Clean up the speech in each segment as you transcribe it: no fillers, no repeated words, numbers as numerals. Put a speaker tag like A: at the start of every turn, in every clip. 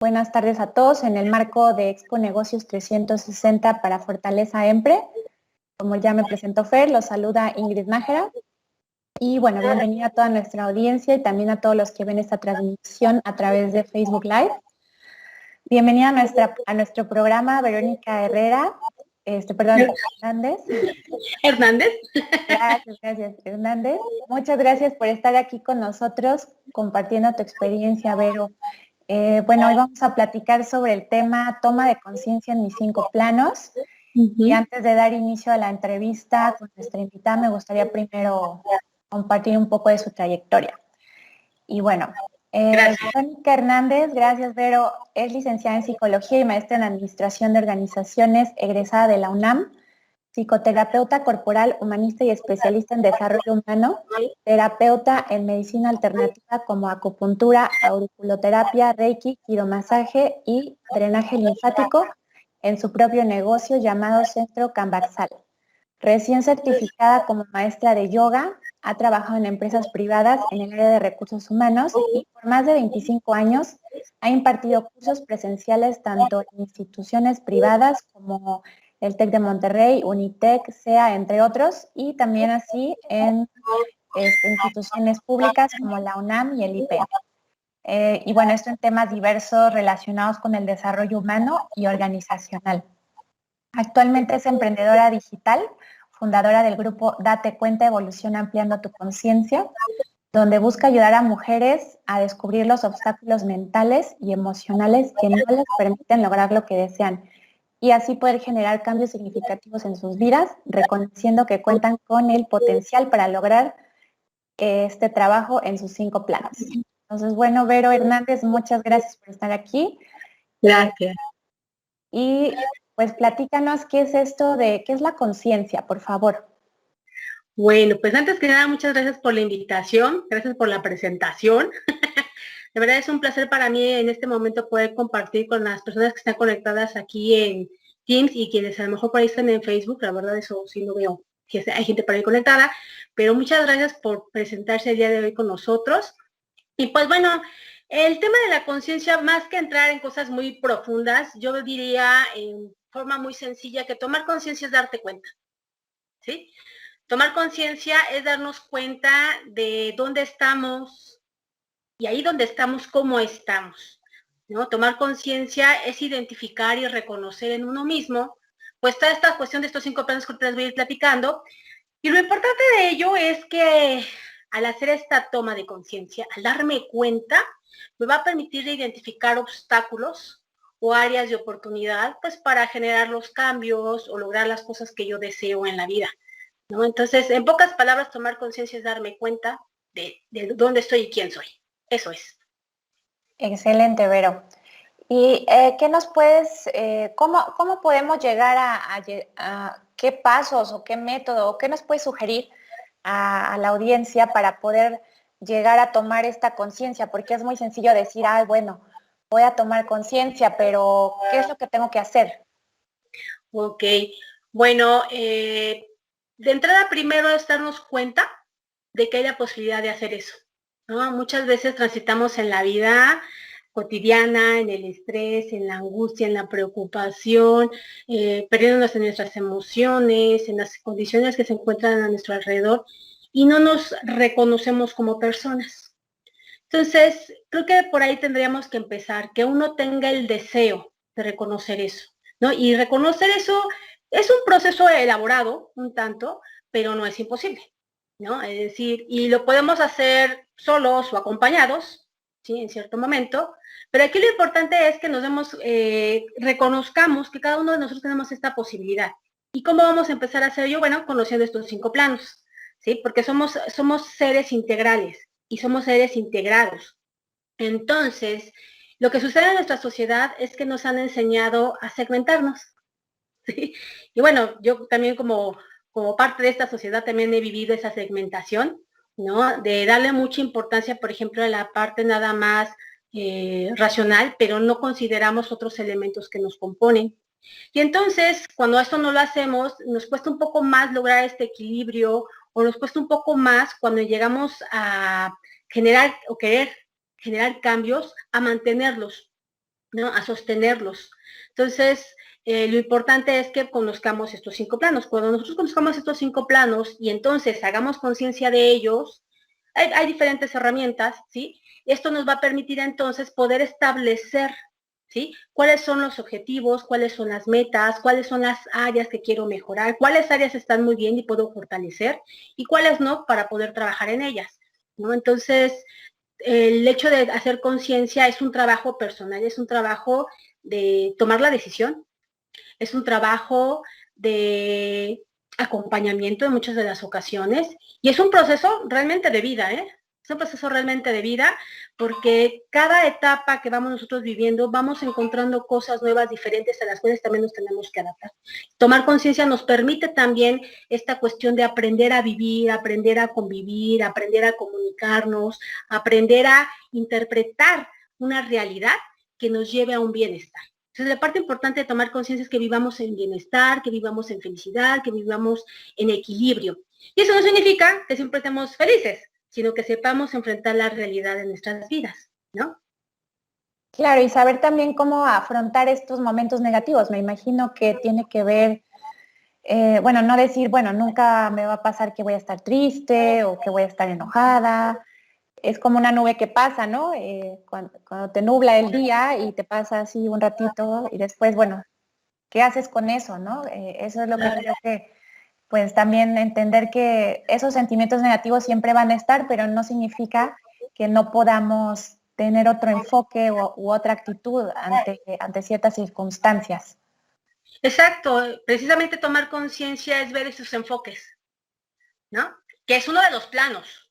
A: Buenas tardes a todos en el marco de Expo Negocios 360 para Fortaleza EMPRE. Como ya me presentó Fer, los saluda Ingrid Nájera. Y bueno, bienvenida a toda nuestra audiencia y también a todos los que ven esta transmisión a través de Facebook Live. Bienvenida a nuestro programa, Verónica Herrera, Hernández.
B: Hernández.
A: Gracias, Hernández. Muchas gracias por estar aquí con nosotros, compartiendo tu experiencia, Vero. Bueno, hoy vamos a platicar sobre el tema toma de conciencia en mis 5 planos. Y antes de dar inicio a la entrevista con nuestra invitada, me gustaría primero compartir un poco de su trayectoria. Y bueno, Verónica Hernández, gracias Vero, es licenciada en Psicología y maestra en Administración de Organizaciones, egresada de la UNAM, psicoterapeuta corporal, humanista y especialista en desarrollo humano, terapeuta en medicina alternativa como acupuntura, auriculoterapia, reiki, quiromasaje y drenaje linfático en su propio negocio llamado Centro Cambaxal. Recién certificada como maestra de yoga, ha trabajado en empresas privadas en el área de recursos humanos y por más de 25 años ha impartido cursos presenciales tanto en instituciones privadas como el TEC de Monterrey, Unitec, SEA, entre otros, y también así en instituciones públicas como la UNAM y el IPEA. Y bueno, esto en temas diversos relacionados con el desarrollo humano y organizacional. Actualmente es emprendedora digital, fundadora del grupo Date Cuenta Evolución Ampliando tu Conciencia, donde busca ayudar a mujeres a descubrir los obstáculos mentales y emocionales que no les permiten lograr lo que desean y así poder generar cambios significativos en sus vidas, reconociendo que cuentan con el potencial para lograr este trabajo en sus 5 planos. Entonces, bueno, Vero Hernández, muchas gracias por estar aquí.
B: Gracias.
A: Y pues platícanos qué es esto de, qué es la conciencia, por favor.
B: Bueno, pues antes que nada, muchas gracias por la invitación, gracias por la presentación. De verdad es un placer para mí en este momento poder compartir con las personas que están conectadas aquí en Teams y quienes a lo mejor por ahí están en Facebook. La verdad eso sí no veo que hay gente por ahí conectada, pero muchas gracias por presentarse el día de hoy con nosotros. Y pues bueno, el tema de la conciencia, más que entrar en cosas muy profundas, yo diría en forma muy sencilla que tomar conciencia es darte cuenta, ¿sí? Tomar conciencia es darnos cuenta de dónde estamos y ahí donde estamos, cómo estamos, ¿no? Tomar conciencia es identificar y reconocer en uno mismo, pues toda esta cuestión de estos 5 planos que les voy a ir platicando. Y lo importante de ello es que al hacer esta toma de conciencia, al darme cuenta, me va a permitir identificar obstáculos o áreas de oportunidad, pues para generar los cambios o lograr las cosas que yo deseo en la vida, ¿no? Entonces, en pocas palabras, tomar conciencia es darme cuenta de dónde estoy y quién soy. Eso es.
A: Excelente, Vero. ¿Y qué nos puedes, cómo podemos llegar a qué pasos o qué método o qué nos puedes sugerir a la audiencia para poder llegar a tomar esta conciencia? Porque es muy sencillo decir, ay, bueno, voy a tomar conciencia, pero ¿qué es lo que tengo que hacer?
B: Ok, bueno, de entrada primero es darnos cuenta de que hay la posibilidad de hacer eso, ¿no? Muchas veces transitamos en la vida cotidiana, en el estrés, en la angustia, en la preocupación, perdiéndonos en nuestras emociones, en las condiciones que se encuentran a nuestro alrededor y no nos reconocemos como personas. Entonces, creo que por ahí tendríamos que empezar, que uno tenga el deseo de reconocer eso, ¿no? Y reconocer eso es un proceso elaborado, un tanto, pero no es imposible, ¿no? Es decir, y lo podemos hacer solos o acompañados, ¿sí? En cierto momento, pero aquí lo importante es que nos demos, reconozcamos que cada uno de nosotros tenemos esta posibilidad. ¿Y cómo vamos a empezar a hacer ello? Bueno, conociendo estos 5 planos, ¿sí? Porque somos seres integrales y somos seres integrados. Entonces, lo que sucede en nuestra sociedad es que nos han enseñado a segmentarnos, ¿sí? Y bueno, yo también como parte de esta sociedad también he vivido esa segmentación, ¿no? De darle mucha importancia, por ejemplo, a la parte nada más racional, pero no consideramos otros elementos que nos componen. Y entonces, cuando esto no lo hacemos, nos cuesta un poco más lograr este equilibrio o nos cuesta un poco más cuando llegamos a generar o querer generar cambios, a mantenerlos. ¿no? A sostenerlos. Entonces, lo importante es que conozcamos estos 5 planos. Cuando nosotros conozcamos estos 5 planos y entonces hagamos conciencia de ellos, hay diferentes herramientas, ¿sí? Esto nos va a permitir entonces poder establecer, ¿sí? ¿Cuáles son los objetivos? ¿Cuáles son las metas? ¿Cuáles son las áreas que quiero mejorar? ¿Cuáles áreas están muy bien y puedo fortalecer? ¿Y cuáles no para poder trabajar en ellas? ¿No? Entonces, el hecho de hacer conciencia es un trabajo personal, es un trabajo de tomar la decisión, es un trabajo de acompañamiento en muchas de las ocasiones y es un proceso realmente de vida, ¿eh? Es un proceso realmente de vida porque cada etapa que vamos nosotros viviendo vamos encontrando cosas nuevas, diferentes a las cuales también nos tenemos que adaptar. Tomar conciencia nos permite también esta cuestión de aprender a vivir, aprender a convivir, aprender a comunicarnos, aprender a interpretar una realidad que nos lleve a un bienestar. Entonces, la parte importante de tomar conciencia es que vivamos en bienestar, que vivamos en felicidad, que vivamos en equilibrio. Y eso no significa que siempre estemos felices, sino que sepamos enfrentar la realidad de nuestras vidas, ¿no?
A: Claro, y saber también cómo afrontar estos momentos negativos. Me imagino que tiene que ver, bueno, no decir, bueno, nunca me va a pasar que voy a estar triste o que voy a estar enojada. Es como una nube que pasa, ¿no? Cuando te nubla el día y te pasa así un ratito y después, bueno, ¿qué haces con eso, no? Eso es lo que creo que, pues también entender que esos sentimientos negativos siempre van a estar, pero no significa que no podamos tener otro enfoque u otra actitud ante ciertas circunstancias.
B: Exacto, precisamente tomar conciencia es ver esos enfoques, ¿no? Que es uno de los planos.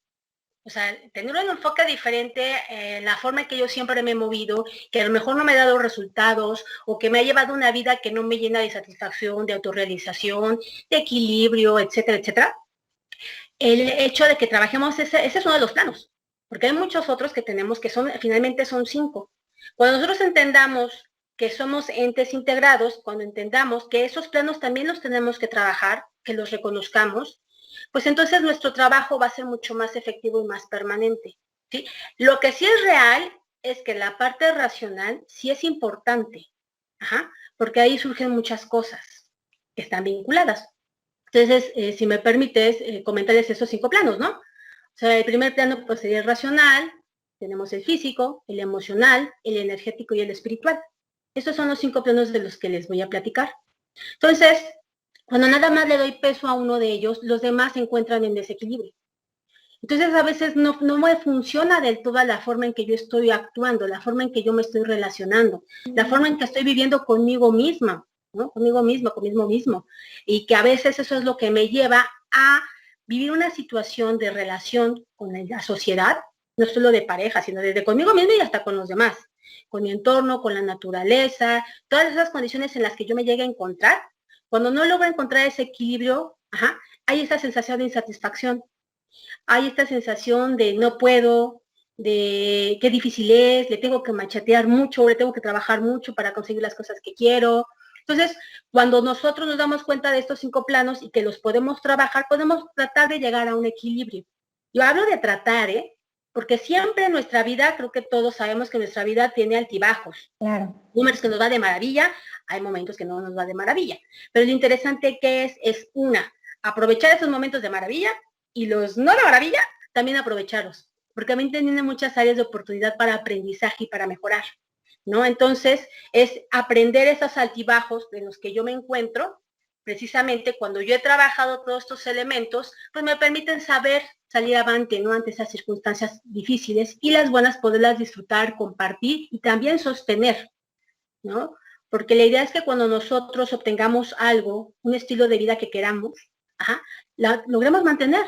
B: O sea, tener un enfoque diferente, la forma en que yo siempre me he movido, que a lo mejor no me ha dado resultados o que me ha llevado una vida que no me llena de satisfacción, de autorrealización, de equilibrio, etcétera, etcétera. El hecho de que trabajemos, ese es uno de los planos, porque hay muchos otros que tenemos que son, finalmente son 5. Cuando nosotros entendamos que somos entes integrados, cuando entendamos que esos planos también los tenemos que trabajar, que los reconozcamos, pues entonces nuestro trabajo va a ser mucho más efectivo y más permanente, ¿sí? Lo que sí es real es que la parte racional sí es importante, ajá, porque ahí surgen muchas cosas que están vinculadas. Entonces, si me permites, comentarles esos 5 planos, ¿no? O sea, el primer plano pues, sería el racional, tenemos el físico, el emocional, el energético y el espiritual. Estos son los 5 planos de los que les voy a platicar. Entonces, cuando nada más le doy peso a uno de ellos, los demás se encuentran en desequilibrio. Entonces, a veces no me funciona del todo la forma en que yo estoy actuando, la forma en que yo me estoy relacionando, la forma en que estoy viviendo conmigo misma, ¿no? Conmigo misma, conmigo mismo. Y que a veces eso es lo que me lleva a vivir una situación de relación con la sociedad, no solo de pareja, sino desde conmigo misma y hasta con los demás, con mi entorno, con la naturaleza, todas esas condiciones en las que yo me llegue a encontrar. Cuando no logro encontrar ese equilibrio, hay esa sensación de insatisfacción, hay esta sensación de no puedo, de qué difícil es, le tengo que machetear mucho, le tengo que trabajar mucho para conseguir las cosas que quiero. Entonces, cuando nosotros nos damos cuenta de estos 5 planos y que los podemos trabajar, podemos tratar de llegar a un equilibrio. Yo hablo de tratar, porque siempre en nuestra vida, creo que todos sabemos que nuestra vida tiene altibajos.
A: Claro.
B: Números que nos va de maravilla, hay momentos que no nos va de maravilla. Pero lo interesante que es aprovechar esos momentos de maravilla y los no de maravilla, también aprovecharlos, porque también tienen muchas áreas de oportunidad para aprendizaje y para mejorar, ¿no? Entonces, es aprender esos altibajos en los que yo me encuentro, precisamente cuando yo he trabajado todos estos elementos, pues me permiten saber salir avante, ¿no? Ante esas circunstancias difíciles y las buenas poderlas disfrutar, compartir y también sostener, ¿no? Porque la idea es que cuando nosotros obtengamos algo, un estilo de vida que queramos, la logremos mantener,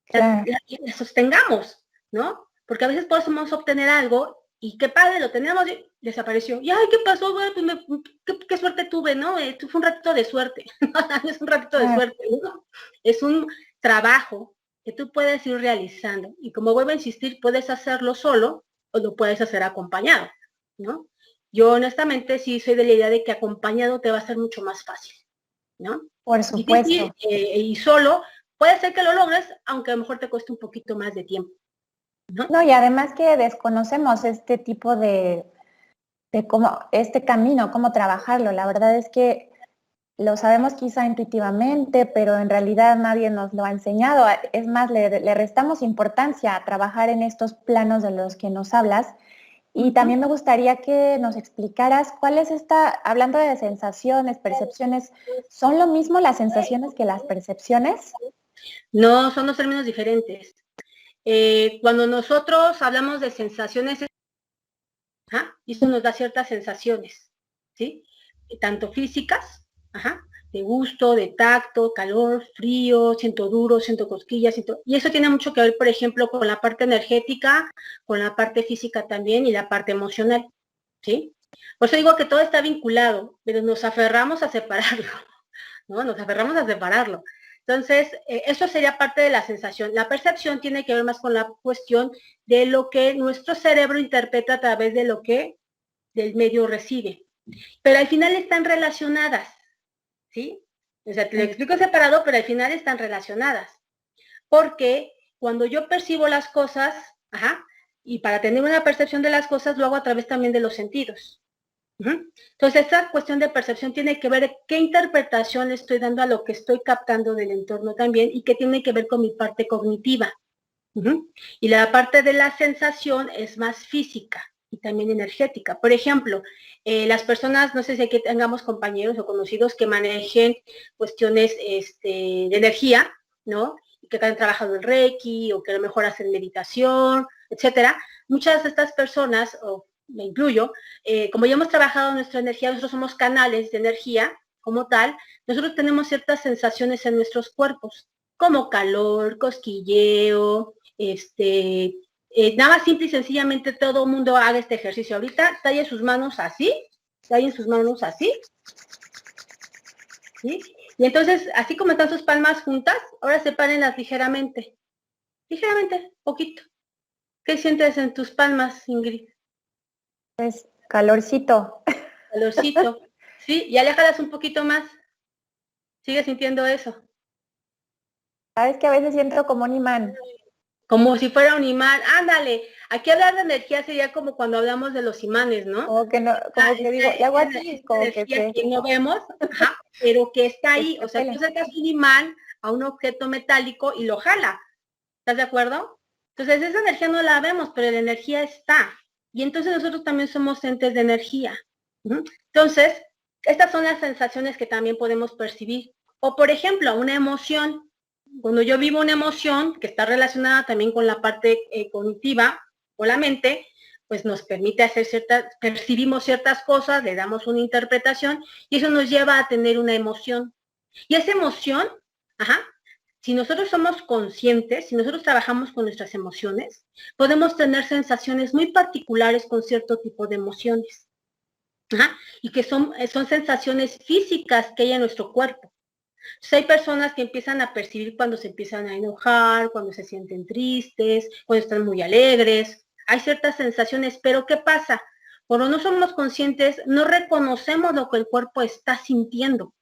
A: Claro.
B: la sostengamos, ¿no? Porque a veces podemos obtener algo y qué padre, lo tenemos y desapareció. Y ay, ¿qué pasó? Bueno, pues qué suerte tuve, ¿no? Fue un ratito de suerte. No es un ratito de suerte, ¿no? Es un trabajo que tú puedes ir realizando. Y como vuelvo a insistir, puedes hacerlo solo o lo puedes hacer acompañado, ¿no? Yo honestamente sí soy de la idea de que acompañado te va a ser mucho más fácil, ¿no?
A: Por
B: Difícil
A: supuesto.
B: y solo, puede ser que lo logres, aunque a lo mejor te cueste un poquito más de tiempo, ¿no?
A: No, y además que desconocemos este tipo de cómo este camino, cómo trabajarlo. La verdad es que lo sabemos quizá intuitivamente, pero en realidad nadie nos lo ha enseñado. Es más, le restamos importancia a trabajar en estos planos de los que nos hablas. Y también me gustaría que nos explicaras cuál es hablando de sensaciones, percepciones, ¿son lo mismo las sensaciones que las percepciones?
B: No, son dos términos diferentes. Cuando nosotros hablamos de sensaciones, eso nos da ciertas sensaciones, ¿sí? Tanto físicas, de gusto, de tacto, calor, frío, siento duro, siento cosquillas, y eso tiene mucho que ver, por ejemplo, con la parte energética, con la parte física también y la parte emocional, ¿sí? Por eso digo que todo está vinculado, pero nos aferramos a separarlo, ¿no? Nos aferramos a separarlo. Entonces, eso sería parte de la sensación. La percepción tiene que ver más con la cuestión de lo que nuestro cerebro interpreta a través de lo que del medio recibe. Pero al final están relacionadas, ¿sí? O sea, te lo explico separado, pero al final están relacionadas. Porque cuando yo percibo las cosas, y para tener una percepción de las cosas lo hago a través también de los sentidos. Entonces, esta cuestión de percepción tiene que ver qué interpretación le estoy dando a lo que estoy captando del entorno también y que tiene que ver con mi parte cognitiva. Y la parte de la sensación es más física y también energética. Por ejemplo, las personas, no sé si aquí tengamos compañeros o conocidos que manejen cuestiones de energía, ¿no? Que han trabajado en Reiki o que a lo mejor hacen meditación, etcétera. Muchas de estas personas, o me incluyo, como ya hemos trabajado nuestra energía, nosotros somos canales de energía como tal, nosotros tenemos ciertas sensaciones en nuestros cuerpos, como calor, cosquilleo, nada más simple y sencillamente todo el mundo haga este ejercicio. Ahorita talle sus manos así, tallen sus manos así, ¿sí? Y entonces, así como están sus palmas juntas, ahora sepárenlas ligeramente, poquito. ¿Qué sientes en tus palmas, Ingrid?
A: Pues calorcito.
B: Calorcito, ¿sí? Y aléjalas un poquito más. ¿Sigues sintiendo eso?
A: Sabes que a veces siento como un imán.
B: Como si fuera un imán. Ándale, aquí hablar de energía sería como cuando hablamos de los imanes, ¿no?
A: Como que no, como que digo, y hago así,
B: Esta
A: como que
B: energía que no vemos, pero que está ahí. O sea, tú sacas un imán a un objeto metálico y lo jala. ¿Estás de acuerdo? Entonces, esa energía no la vemos, pero la energía está. Y entonces nosotros también somos entes de energía. Entonces, estas son las sensaciones que también podemos percibir. O, por ejemplo, una emoción. Cuando yo vivo una emoción que está relacionada también con la parte cognitiva o la mente, pues nos permite hacer percibimos ciertas cosas, le damos una interpretación y eso nos lleva a tener una emoción. Y esa emoción, si nosotros somos conscientes, si nosotros trabajamos con nuestras emociones, podemos tener sensaciones muy particulares con cierto tipo de emociones. Y que son sensaciones físicas que hay en nuestro cuerpo. Entonces, hay personas que empiezan a percibir cuando se empiezan a enojar, cuando se sienten tristes, cuando están muy alegres. Hay ciertas sensaciones, pero ¿qué pasa? Cuando no somos conscientes, no reconocemos lo que el cuerpo está sintiendo.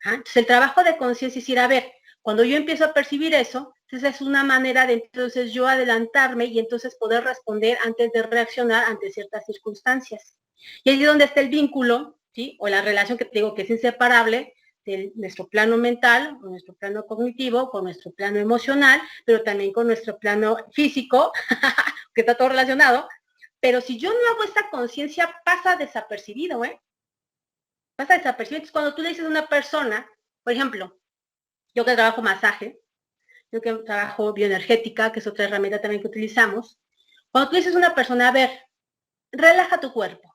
B: Entonces, el trabajo de conciencia es ir a ver, cuando yo empiezo a percibir eso, entonces es una manera de entonces yo adelantarme y entonces poder responder antes de reaccionar ante ciertas circunstancias. Y ahí es donde está el vínculo, ¿sí? O la relación que te digo que es inseparable de nuestro plano mental, con nuestro plano cognitivo, con nuestro plano emocional, pero también con nuestro plano físico, que está todo relacionado. Pero si yo no hago esta conciencia, pasa desapercibido, Pasa desapercibido. Entonces, cuando tú le dices a una persona, por ejemplo, yo que trabajo masaje, yo que trabajo bioenergética, que es otra herramienta también que utilizamos, cuando tú dices a una persona, a ver, relaja tu cuerpo,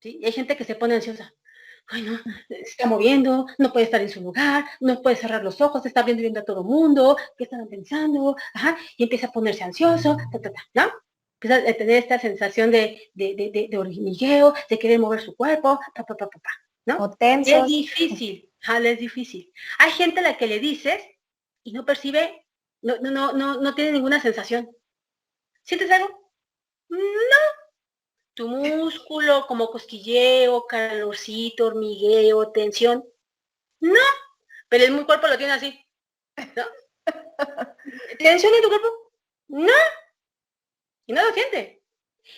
B: ¿sí? Y hay gente que se pone ansiosa. Ay, no, se está moviendo, no puede estar en su lugar, no puede cerrar los ojos, está viendo a todo el mundo, ¿qué están pensando? Y empieza a ponerse ansioso, ¿no? Empieza a tener esta sensación de hormigueo, de querer mover su cuerpo, ¿no?
A: o tensos.
B: Es difícil, es difícil. Hay gente a la que le dices y no percibe, no tiene ninguna sensación. ¿Sientes algo? No, tu músculo, como cosquilleo, calorcito, hormigueo, tensión. No, pero el cuerpo lo tiene así. ¿No? ¿Tensión en tu cuerpo? No, y no lo siente.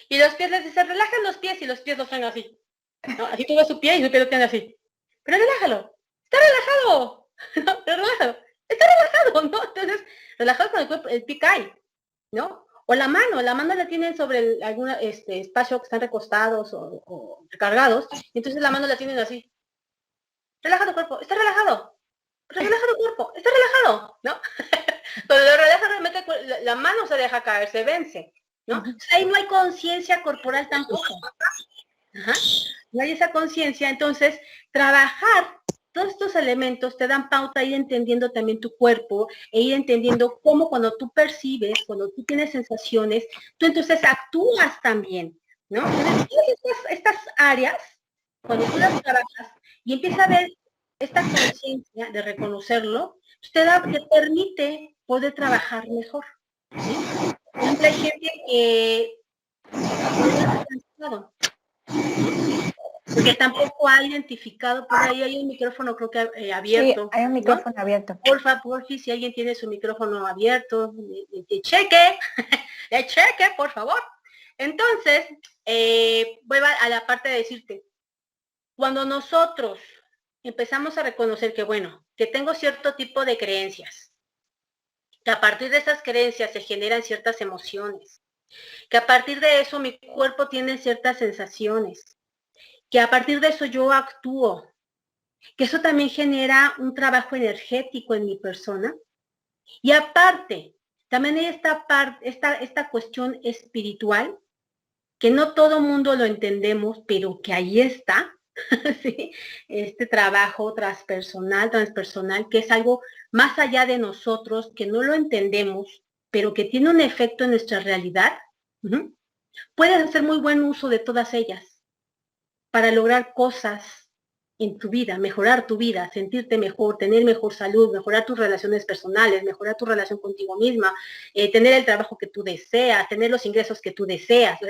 B: Y los pies les dicen, relajan los pies y los pies los tienen así. ¿No? Así tú ves su pie y su pie lo tiene así. Pero relájalo. Está relajado. ¿No? Pero relájalo. Está relajado, ¿no? Entonces, relajado con el cuerpo, el pie cae, ¿no? O la mano la tienen sobre algún espacio que están recostados o recargados, y entonces la mano la tienen así. Relajado cuerpo, está relajado. Relajado cuerpo, está relajado, ¿no? Cuando lo relaja realmente la mano se deja caer, se vence, ¿no? Entonces, ahí no hay conciencia corporal tampoco. Ajá. No hay esa conciencia, entonces trabajar todos estos elementos te dan pauta a ir entendiendo también tu cuerpo e ir entendiendo cómo cuando tú percibes, cuando tú tienes sensaciones, tú entonces actúas también, ¿no? Entonces, todas estas áreas, cuando tú las trabajas y empiezas a ver esta conciencia de reconocerlo, te permite poder trabajar mejor, ¿sí? Por ejemplo, hay gente que porque tampoco ha identificado, por ahí hay un micrófono creo que abierto.
A: Sí, hay un micrófono, ¿no? Abierto.
B: Porfa, si alguien tiene su micrófono abierto, de cheque, de cheque, por favor. Entonces, voy a la parte de decirte, cuando nosotros empezamos a reconocer que, bueno, que tengo cierto tipo de creencias, que a partir de esas creencias se generan ciertas emociones, que a partir de eso mi cuerpo tiene ciertas sensaciones, que a partir de eso yo actúo, que eso también genera un trabajo energético en mi persona. Y aparte, también hay esta cuestión espiritual, que no todo mundo lo entendemos, pero que ahí está, ¿sí? Este trabajo transpersonal, que es algo más allá de nosotros, que no lo entendemos, pero que tiene un efecto en nuestra realidad. Puedes hacer muy buen uso de todas ellas para lograr cosas en tu vida, mejorar tu vida, sentirte mejor, tener mejor salud, mejorar tus relaciones personales, mejorar tu relación contigo misma, tener el trabajo que tú deseas, tener los ingresos que tú deseas.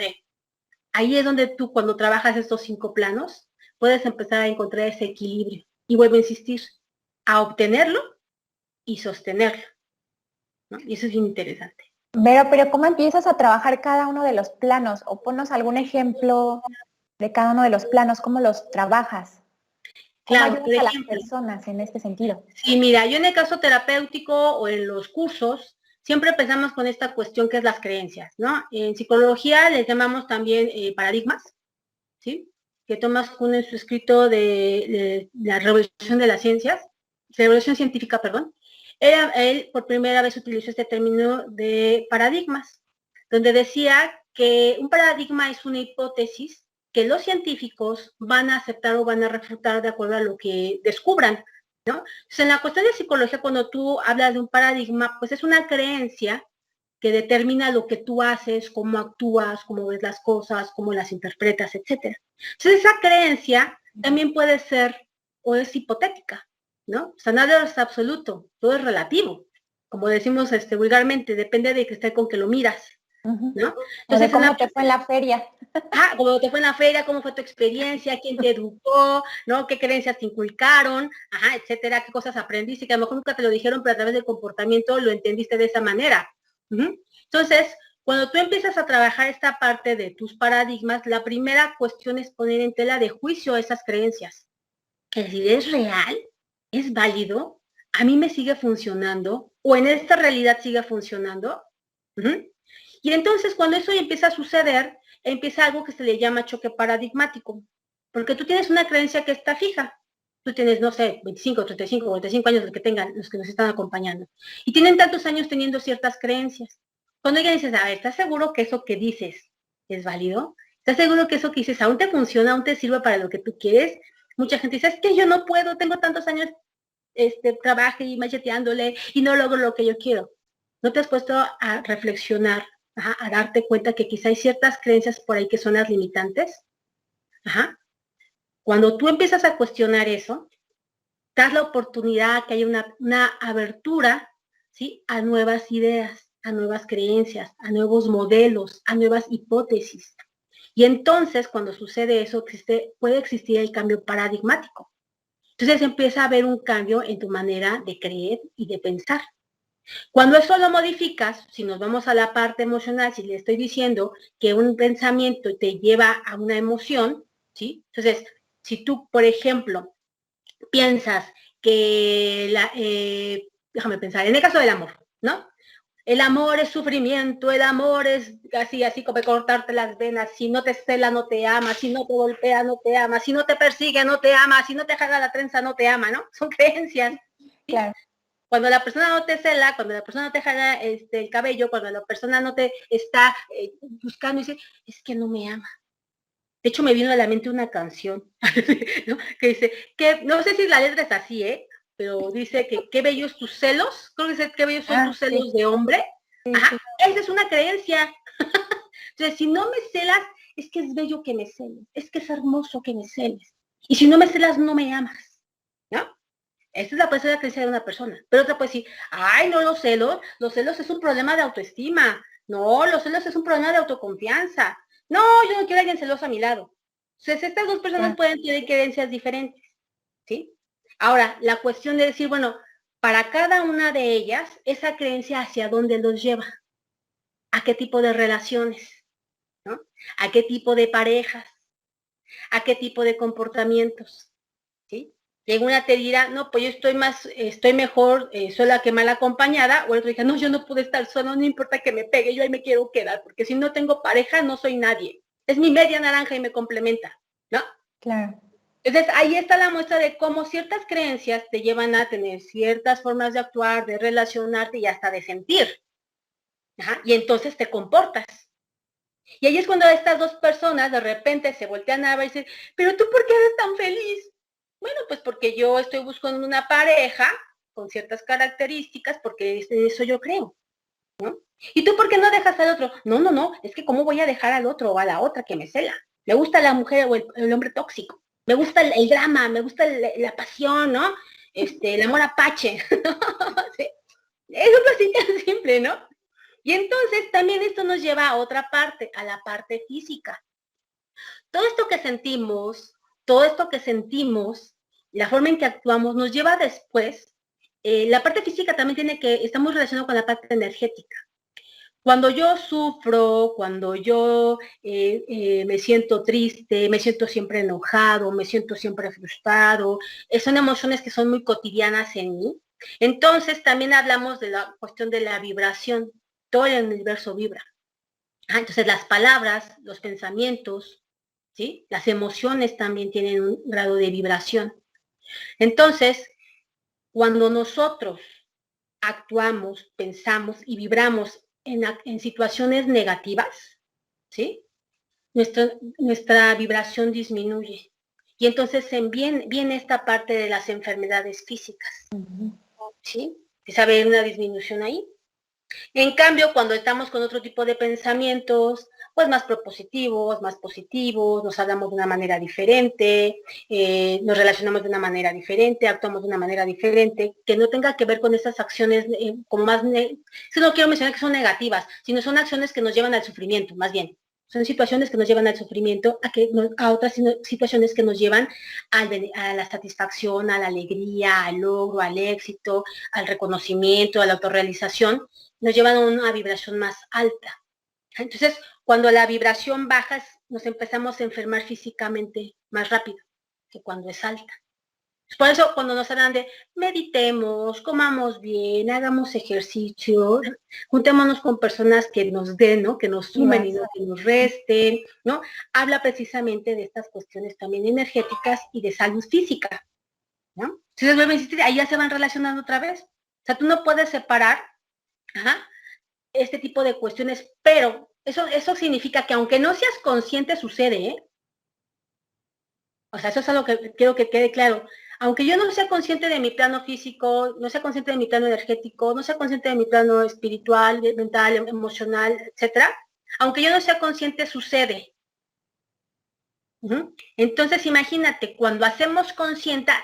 B: Ahí es donde tú, cuando trabajas estos 5 planos, puedes empezar a encontrar ese equilibrio. Y vuelvo a insistir, a obtenerlo y sostenerlo, ¿no? Y eso es bien interesante.
A: Pero ¿cómo empiezas a trabajar cada uno de los planos? O ponnos algún ejemplo de cada uno de los planos, ¿cómo los trabajas? ¿Cómo
B: Claro,
A: ayudas a las personas en este sentido?
B: Sí, mira, yo en el caso terapéutico o en los cursos, siempre empezamos con esta cuestión que es las creencias, ¿no? En psicología les llamamos también paradigmas, ¿sí? Que Thomas Kuhn en su escrito de la revolución de las ciencias, revolución científica, perdón, él por primera vez utilizó este término de paradigmas, donde decía que un paradigma es una hipótesis que los científicos van a aceptar o van a refutar de acuerdo a lo que descubran, ¿no? Entonces, en la cuestión de psicología, cuando tú hablas de un paradigma, pues es una creencia que determina lo que tú haces, cómo actúas, cómo ves las cosas, cómo las interpretas, etcétera. Entonces, esa creencia también puede ser o es hipotética, ¿no? O sea, nada es absoluto, todo es relativo. Como decimos vulgarmente, depende de que esté con que lo miras, ¿no?
A: Entonces, ¿cómo te fue en la feria?
B: Cómo te fue en la feria, cómo fue tu experiencia, quién te educó, ¿no? Qué creencias te inculcaron, etcétera, qué cosas aprendiste, que a lo mejor nunca te lo dijeron, pero a través del comportamiento lo entendiste de esa manera. Entonces, cuando tú empiezas a trabajar esta parte de tus paradigmas, la primera cuestión es poner en tela de juicio esas creencias. Es decir, ¿es real? ¿Es válido? ¿A mí me sigue funcionando? ¿O en esta realidad sigue funcionando? Y entonces, cuando eso empieza a suceder, empieza algo que se le llama choque paradigmático. Porque tú tienes una creencia que está fija. Tú tienes, no sé, 25, 35, 45 años, los que tengan, los que nos están acompañando. Y tienen tantos años teniendo ciertas creencias. Cuando alguien dices, a ver, ¿estás seguro que eso que dices es válido? ¿Estás seguro que eso que dices aún te funciona, aún te sirve para lo que tú quieres? Mucha gente dice, es que yo no puedo, tengo tantos años trabaje y macheteándole y no logro lo que yo quiero. ¿No te has puesto a reflexionar, a darte cuenta que quizá hay ciertas creencias por ahí que son las limitantes? Cuando tú empiezas a cuestionar eso, das la oportunidad que haya una abertura, ¿sí? A nuevas ideas, a nuevas creencias, a nuevos modelos, a nuevas hipótesis. Y entonces, cuando sucede eso, puede existir el cambio paradigmático. Entonces empieza a haber un cambio en tu manera de creer y de pensar. Cuando eso lo modificas, si nos vamos a la parte emocional, si le estoy diciendo que un pensamiento te lleva a una emoción, ¿sí? Entonces, si tú, por ejemplo, piensas que déjame pensar, en el caso del amor, ¿no? El amor es sufrimiento, el amor es así como cortarte las venas, si no te cela no te ama, si no te golpea no te ama, si no te persigue no te ama, si no te jala la trenza no te ama, ¿no? Son creencias. ¿Sí?
A: Claro.
B: Cuando la persona no te cela, cuando la persona no te jala el cabello, cuando la persona no te está buscando y dice, es que no me ama. De hecho, me vino a la mente una canción, ¿no? Que dice, que no sé si la letra es así, pero dice que qué bellos tus celos, creo que dice qué bellos son tus celos de hombre.
A: Sí,
B: Ajá,
A: sí.
B: esa es una creencia. Entonces, si no me celas, es que es bello que me celes, es que es hermoso que me celes. Y si no me celas, no me amas, ¿no? Esta es la persona creencia de una persona. Pero otra puede decir, ay, no, los celos es un problema de autoestima. No, los celos es un problema de autoconfianza. No, yo no quiero a alguien celoso a mi lado. Entonces, estas dos personas pueden tener creencias diferentes, ¿sí? Ahora, la cuestión de decir, bueno, para cada una de ellas, esa creencia hacia dónde los lleva, a qué tipo de relaciones, ¿no? A qué tipo de parejas, a qué tipo de comportamientos, ¿sí? Y una te dirá, no, pues yo estoy mejor sola que mal acompañada, o el otro dice, no, yo no puedo estar sola, no importa que me pegue, yo ahí me quiero quedar, porque si no tengo pareja, no soy nadie. Es mi media naranja y me complementa, ¿no?
A: Claro.
B: Entonces, ahí está la muestra de cómo ciertas creencias te llevan a tener ciertas formas de actuar, de relacionarte y hasta de sentir. Ajá, y entonces te comportas. Y ahí es cuando estas dos personas de repente se voltean a ver y dicen, pero tú ¿por qué eres tan feliz? Bueno, pues porque yo estoy buscando una pareja con ciertas características, porque eso yo creo, ¿no? ¿Y tú por qué no dejas al otro? No, no, no, es que cómo voy a dejar al otro o a la otra que me cela. Me gusta la mujer o el hombre tóxico. Me gusta el drama, me gusta la pasión, ¿no? El amor apache. ¿Sí? Es algo así tan simple, ¿no? Y entonces también esto nos lleva a otra parte, a la parte física. Todo esto que sentimos, todo esto que sentimos, la forma en que actuamos, nos lleva después, la parte física también está muy relacionada con la parte energética. Cuando yo sufro, cuando yo me siento triste, me siento siempre enojado, me siento siempre frustrado, son emociones que son muy cotidianas en mí. Entonces también hablamos de la cuestión de la vibración. Todo el universo vibra. Entonces las palabras, los pensamientos, ¿sí? Las emociones también tienen un grado de vibración. Entonces, cuando nosotros actuamos, pensamos y vibramos en situaciones negativas, ¿sí? Nuestra vibración disminuye. Y entonces viene esta parte de las enfermedades físicas, ¿sí? ¿Se sabe una disminución ahí? En cambio, cuando estamos con otro tipo de pensamientos, pues más propositivos, más positivos, nos hablamos de una manera diferente, nos relacionamos de una manera diferente, actuamos de una manera diferente, que no tenga que ver con esas acciones como más, si no quiero mencionar que son negativas, sino son acciones que nos llevan al sufrimiento, más bien. Son situaciones que nos llevan al sufrimiento, a otras situaciones que nos llevan a la satisfacción, a la alegría, al logro, al éxito, al reconocimiento, a la autorrealización, nos llevan a una vibración más alta. Entonces, cuando la vibración baja, nos empezamos a enfermar físicamente más rápido que cuando es alta. Por eso, cuando nos hablan de meditemos, comamos bien, hagamos ejercicio, juntémonos con personas que nos den, ¿no? Que nos sumen y no que nos resten, ¿no? Habla precisamente de estas cuestiones también energéticas y de salud física, ¿no? Si les vuelvo a insistir, ahí ya se van relacionando otra vez. O sea, tú no puedes separar, este tipo de cuestiones, pero eso significa que aunque no seas consciente sucede, ¿eh? O sea, eso es algo que quiero que quede claro. Aunque yo no sea consciente de mi plano físico, no sea consciente de mi plano energético, no sea consciente de mi plano espiritual, mental, emocional, etcétera, aunque yo no sea consciente, sucede. Entonces, imagínate, cuando hacemos conciencia,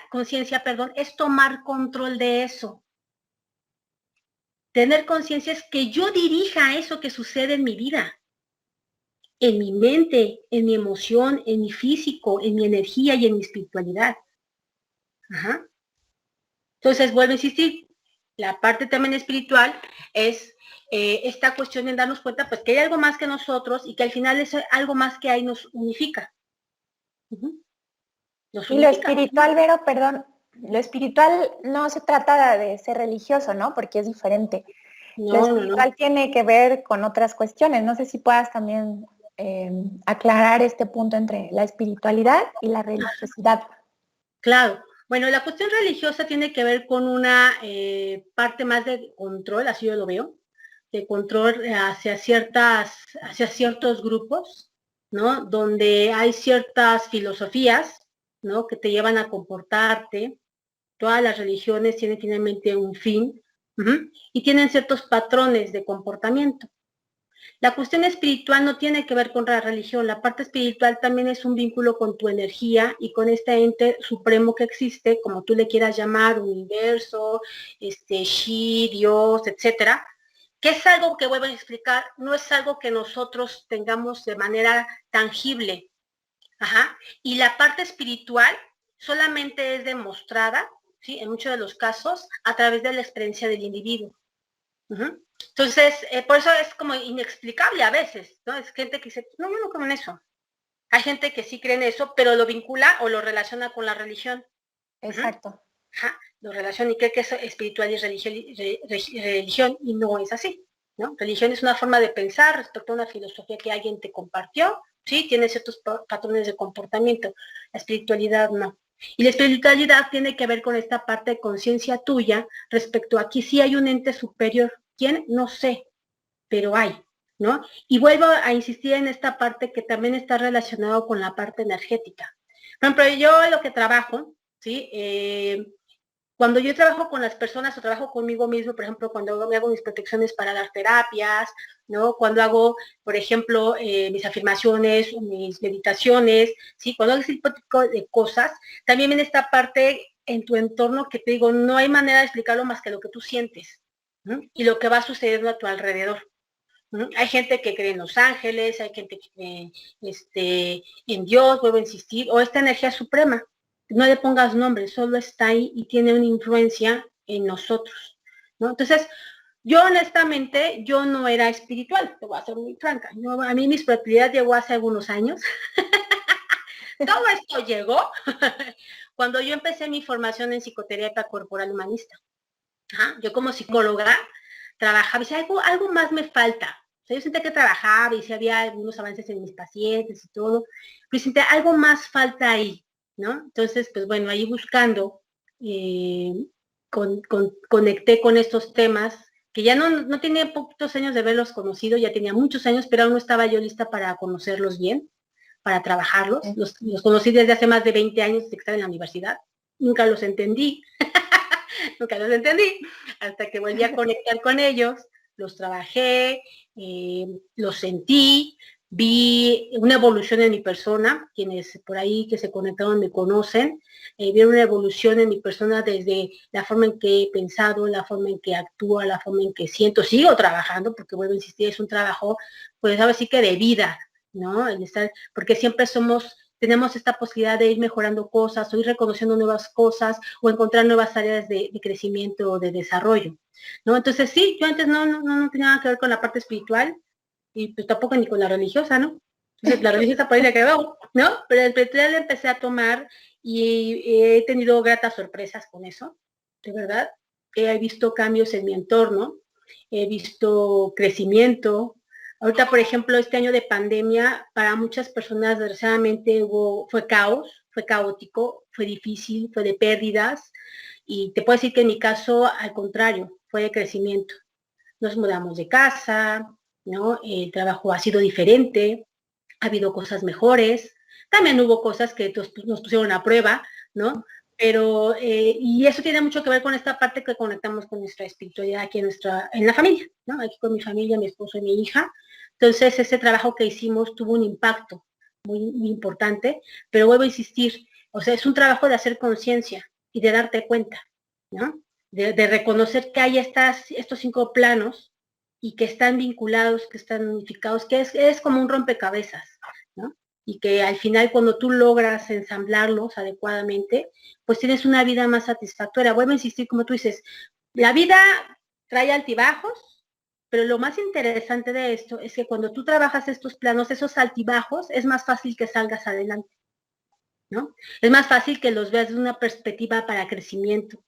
B: es tomar control de eso. Tener conciencia es que yo dirija eso que sucede en mi vida, en mi mente, en mi emoción, en mi físico, en mi energía y en mi espiritualidad. Entonces, vuelvo a insistir, La parte también espiritual es esta cuestión de darnos cuenta pues que hay algo más que nosotros y que al final es algo más que ahí nos unifica.
A: Nos unifica. Y lo espiritual, Vero, perdón, lo espiritual no se trata de ser religioso, ¿no? Porque es diferente. No, lo espiritual tiene que ver con otras cuestiones. No sé si puedas también aclarar este punto entre la espiritualidad y la religiosidad.
B: Claro. Bueno, la cuestión religiosa tiene que ver con una parte más de control, así yo lo veo, de control hacia ciertos grupos, ¿no? Donde hay ciertas filosofías, ¿no? Que te llevan a comportarte. Todas las religiones tienen finalmente un fin, y tienen ciertos patrones de comportamiento. La cuestión espiritual no tiene que ver con la religión, la parte espiritual también es un vínculo con tu energía y con este ente supremo que existe, como tú le quieras llamar, universo, Shi, Dios, etcétera, que es algo que vuelvo a explicar, no es algo que nosotros tengamos de manera tangible. Y la parte espiritual solamente es demostrada, ¿sí? En muchos de los casos, a través de la experiencia del individuo. Entonces, por eso es como inexplicable a veces, ¿no? Es gente que dice, no, yo no creo en eso. Hay gente que sí cree en eso, pero lo vincula o lo relaciona con la religión.
A: Exacto.
B: Lo relaciona y cree que es espiritual y religión, y no es así, ¿no? Religión es una forma de pensar respecto a una filosofía que alguien te compartió, ¿sí? Tiene ciertos patrones de comportamiento. La espiritualidad no. Y la espiritualidad tiene que ver con esta parte de conciencia tuya respecto a aquí sí hay un ente superior. ¿Quién? No sé, pero hay, ¿no? Y vuelvo a insistir en esta parte que también está relacionado con la parte energética. Por ejemplo, yo lo que trabajo, ¿sí? Cuando yo trabajo con las personas o trabajo conmigo mismo, por ejemplo, cuando me hago mis protecciones para dar terapias, ¿no? Cuando hago, por ejemplo, mis afirmaciones, mis meditaciones, ¿sí? Cuando hago ese tipo de cosas, también viene esta parte en tu entorno que te digo, no hay manera de explicarlo más que lo que tú sientes, ¿no? Y lo que va sucediendo a tu alrededor. Hay gente que cree en los ángeles, hay gente que cree en Dios, vuelvo a insistir, o esta energía suprema. No le pongas nombre, solo está ahí y tiene una influencia en nosotros, ¿no? Entonces, yo honestamente, yo no era espiritual, te voy a ser muy franca. A mí mi espiritualidad llegó hace algunos años. Todo esto llegó cuando yo empecé mi formación en psicoterapia corporal humanista. Yo como psicóloga trabajaba y decía, algo más me falta. O sea, yo sentía que trabajaba y si había algunos avances en mis pacientes y todo, pero sentía algo más falta ahí, ¿no? Entonces, pues bueno, ahí buscando, conecté con estos temas, que ya no tenía poquitos años de haberlos conocido, ya tenía muchos años, pero aún no estaba yo lista para conocerlos bien, para trabajarlos. Los conocí desde hace más de 20 años, desde que estaba en la universidad. Nunca los entendí. Nunca los entendí, hasta que volví a conectar con ellos, los trabajé, los sentí, vi una evolución en mi persona, quienes por ahí que se conectaron me conocen, vi una evolución en mi persona desde la forma en que he pensado, la forma en que actúo, la forma en que siento, sigo trabajando, porque vuelvo a insistir, es un trabajo, pues ahora sí que de vida, ¿no? El estar, porque siempre tenemos esta posibilidad de ir mejorando cosas o ir reconociendo nuevas cosas o encontrar nuevas áreas de crecimiento o de desarrollo, ¿no? Entonces sí, yo antes no tenía nada que ver con la parte espiritual y pues tampoco ni con la religiosa, ¿no? Entonces la religiosa por ahí la quedó, ¿no? Pero el espiritual empecé a tomar y he tenido gratas sorpresas con eso, de verdad. He visto cambios en mi entorno, he visto crecimiento. Ahorita, por ejemplo, este año de pandemia, para muchas personas, desgraciadamente, fue caos, fue caótico, fue difícil, fue de pérdidas, y te puedo decir que en mi caso, al contrario, fue de crecimiento. Nos mudamos de casa, ¿no? El trabajo ha sido diferente, ha habido cosas mejores, también hubo cosas que nos pusieron a prueba, ¿no? Pero, y eso tiene mucho que ver con esta parte que conectamos con nuestra espiritualidad aquí en la familia, ¿no? Aquí con mi familia, mi esposo y mi hija. Entonces, ese trabajo que hicimos tuvo un impacto muy importante, pero vuelvo a insistir, o sea, es un trabajo de hacer conciencia y de darte cuenta, ¿no? De reconocer que hay estos 5 planos y que están vinculados, que están unificados, que es como un rompecabezas, ¿no? Y que al final cuando tú logras ensamblarlos adecuadamente, pues tienes una vida más satisfactoria. Vuelvo a insistir, como tú dices, La vida trae altibajos, pero lo más interesante de esto es que cuando tú trabajas estos planos, esos altibajos, es más fácil que salgas adelante, ¿no? Es más fácil que los veas de una perspectiva para crecimiento,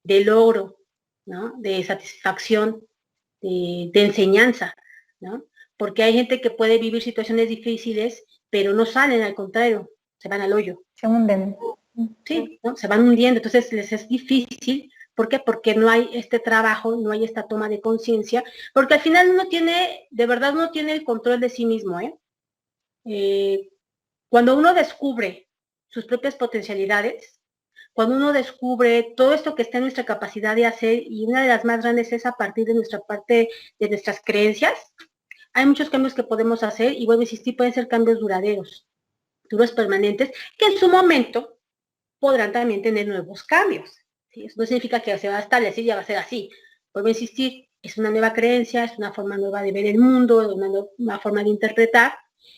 B: de logro, ¿no? De satisfacción, de enseñanza, ¿no? Porque hay gente que puede vivir situaciones difíciles, pero no salen, al contrario, se van al hoyo.
A: Se hunden.
B: Sí, ¿no? Se van hundiendo, entonces les es difícil. ¿Por qué? Porque no hay este trabajo, no hay esta toma de conciencia, porque al final uno tiene, de verdad uno tiene el control de sí mismo, ¿eh? Cuando uno descubre sus propias potencialidades, cuando uno descubre todo esto que está en nuestra capacidad de hacer, y una de las más grandes es a partir de nuestra parte, de nuestras creencias, hay muchos cambios que podemos hacer, y vuelvo a insistir, pueden ser cambios duraderos, duros permanentes, que en su momento podrán también tener nuevos cambios. ¿Sí? Eso no significa que se va a establecer y ya va a ser así. Vuelvo a insistir, es una nueva creencia, es una forma nueva de ver el mundo, una forma de interpretar,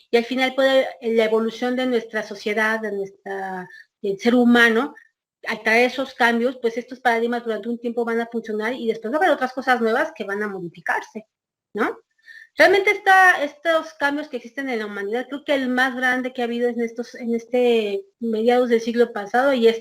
B: y al final puede la evolución de nuestra sociedad, del ser humano, al traer esos cambios, pues estos paradigmas durante un tiempo van a funcionar y después va a haber otras cosas nuevas que van a modificarse, ¿no? Realmente estos cambios que existen en la humanidad, creo que el más grande que ha habido en este mediados del siglo pasado y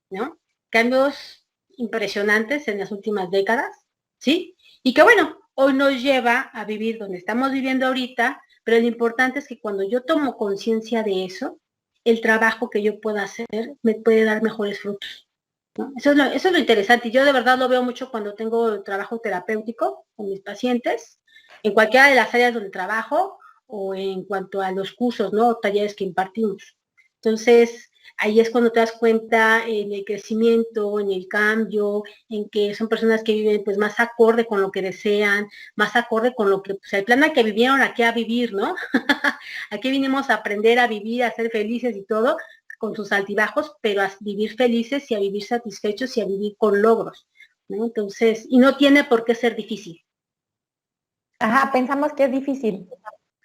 B: ¿no? Cambios impresionantes en las últimas décadas, ¿sí? Y que bueno, hoy nos lleva a vivir donde estamos viviendo ahorita, pero lo importante es que cuando yo tomo conciencia de eso, el trabajo que yo pueda hacer me puede dar mejores frutos, ¿no? Eso es lo interesante, y yo de verdad lo veo mucho cuando tengo trabajo terapéutico con mis pacientes, en cualquiera de las áreas donde trabajo, o en cuanto a los cursos, ¿no? O talleres que impartimos. Entonces, ahí es cuando te das cuenta en el crecimiento, en el cambio, en que son personas que viven pues más acorde con lo que desean, más acorde con lo que, pues el plan que vivieron aquí a vivir, ¿no? Aquí vinimos a aprender a vivir, a ser felices y todo, con sus altibajos, pero a vivir felices y a vivir satisfechos y a vivir con logros, ¿no? Entonces, y no tiene por qué ser difícil.
A: Ajá, pensamos que es difícil.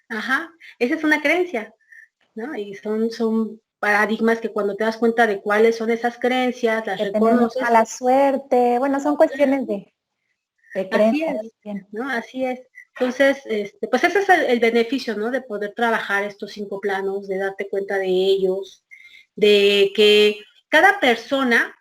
B: Ajá, esa es una creencia, ¿no? Y son paradigmas que cuando te das cuenta de cuáles son esas creencias, las
A: Que tenemos
B: reconoces.
A: mala suerte. Bueno, son cuestiones de
B: Así
A: creencias.
B: es,
A: Bien.
B: ¿no? Así es. Entonces, pues ese es el beneficio, ¿no? De poder trabajar estos 5 planos, de darte cuenta de ellos, de que cada persona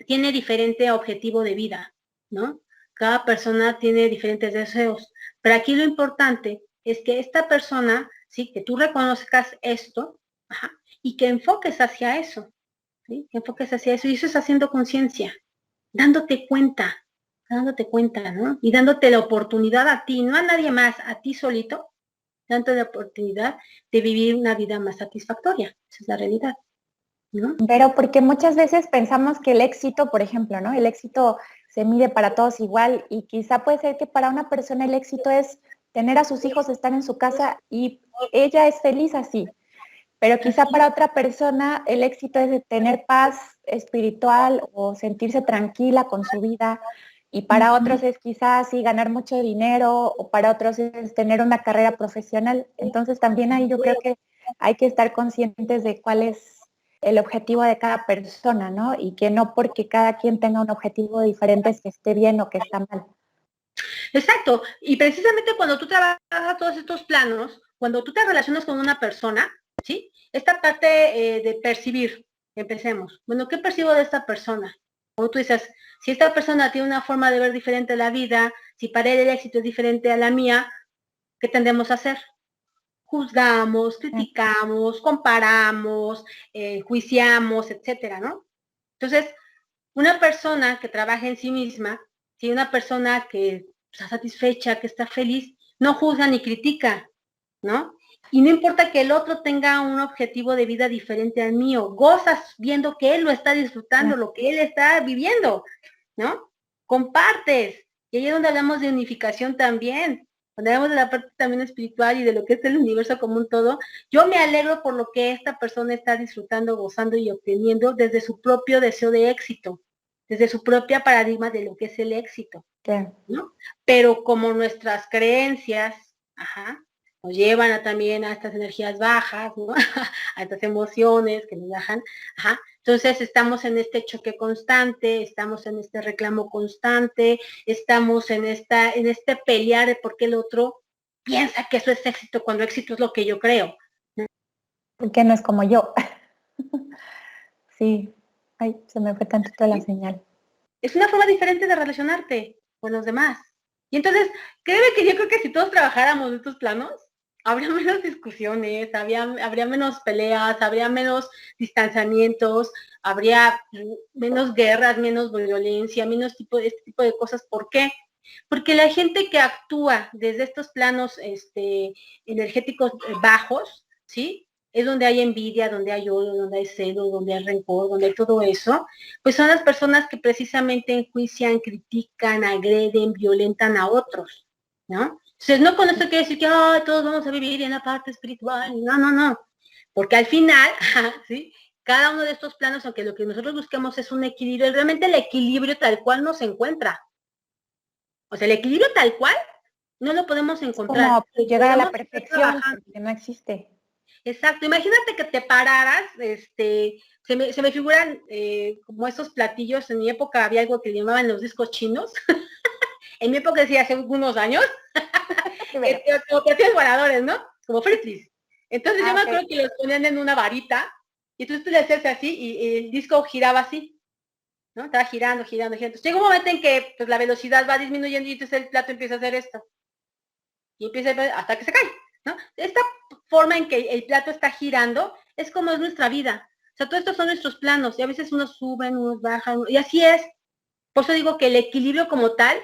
B: tiene diferente objetivo de vida, ¿no? Cada persona tiene diferentes deseos, pero aquí lo importante es que esta persona, sí, que tú reconozcas esto, ajá, y que enfoques hacia eso, ¿sí? Que enfoques hacia eso, y eso es haciendo conciencia, dándote cuenta, ¿no? Y dándote la oportunidad a ti, no a nadie más, a ti solito, dándote la oportunidad de vivir una vida más satisfactoria. Esa es la realidad, ¿no?
A: Pero porque muchas veces pensamos que el éxito, por ejemplo, ¿no? El éxito se mide para todos igual y quizá puede ser que para una persona el éxito es tener a sus hijos, estar en su casa y ella es feliz así. Pero quizá
B: Así
A: para otra persona el éxito es de tener paz espiritual o sentirse tranquila con su vida. Y para otros es quizás sí ganar mucho dinero o para otros es tener una carrera profesional. Entonces también ahí yo creo que hay que estar conscientes de cuál es el objetivo de cada persona, ¿no? Y que no porque cada quien tenga un objetivo diferente es que esté bien o que está mal.
B: Exacto, y precisamente cuando tú trabajas todos estos planos, cuando tú te relacionas con una persona, ¿sí? Esta parte de percibir, empecemos. Bueno, ¿qué percibo de esta persona? Como tú dices, si esta persona tiene una forma de ver diferente la vida, si para él el éxito es diferente a la mía, ¿qué tendemos a hacer? Juzgamos, criticamos, comparamos, juiciamos, etcétera, ¿no? Entonces, una persona que trabaja en sí misma, si una persona que está satisfecha, que está feliz, no juzga ni critica, ¿no? Y no importa que el otro tenga un objetivo de vida diferente al mío, gozas viendo que él lo está disfrutando, lo que él está viviendo, ¿no? Compartes. Y ahí es donde hablamos de unificación también, donde hablamos de la parte también espiritual y de lo que es el universo como un todo. Yo me alegro por lo que esta persona está disfrutando, gozando y obteniendo desde su propio deseo de éxito, desde su propia paradigma de lo que es el éxito,
A: Claro.
B: ¿no? Pero como nuestras creencias, ajá, nos llevan también a estas energías bajas, ¿no? A estas emociones que nos bajan. Ajá. Entonces estamos en este choque constante, estamos en este reclamo constante, estamos en este pelear de por qué el otro piensa que eso es éxito cuando éxito es lo que yo creo.
A: Porque no es como yo. Sí. Ay, se me fue tantito la señal.
B: Es una forma diferente de relacionarte con los demás. Y entonces, créeme que yo creo que si todos trabajáramos estos planos, habría menos discusiones, habría menos peleas, habría menos distanciamientos, habría menos guerras, menos violencia, menos este tipo de cosas. ¿Por qué? Porque la gente que actúa desde estos planos energéticos bajos, ¿sí? Es donde hay envidia, donde hay odio, donde hay celo, donde hay rencor, donde hay todo eso, pues son las personas que precisamente enjuician, critican, agreden, violentan a otros, ¿no? Entonces, no con esto quiere decir que todos vamos a vivir en la parte espiritual, no, no, no, porque al final, ¿sí? Cada uno de estos planos, aunque lo que nosotros buscamos es un equilibrio, realmente el equilibrio tal cual no se encuentra. O sea, el equilibrio tal cual no lo podemos
A: Es
B: encontrar.
A: como llegar a la
B: Podemos estar
A: perfección,
B: trabajando.
A: porque no existe.
B: Exacto. Imagínate que te pararas, se me figuran como esos platillos. En mi época había algo que llamaban los discos chinos. En mi época decía hace unos años.
A: Pero,
B: Como platillos voladores, ¿no? Como fritis. Entonces yo me
A: ok.
B: acuerdo que los ponían en una varita y entonces tú le hacías así y el disco giraba así, ¿no? Estaba girando, girando, girando. Entonces llega un momento en que pues, la velocidad va disminuyendo y entonces el plato empieza a hacer esto. Y empieza hasta que se cae, ¿no? Esta forma en que el plato está girando es como es nuestra vida. O sea, todos estos son nuestros planos y a veces unos suben, unos bajan, y así es. Por eso digo que el equilibrio como tal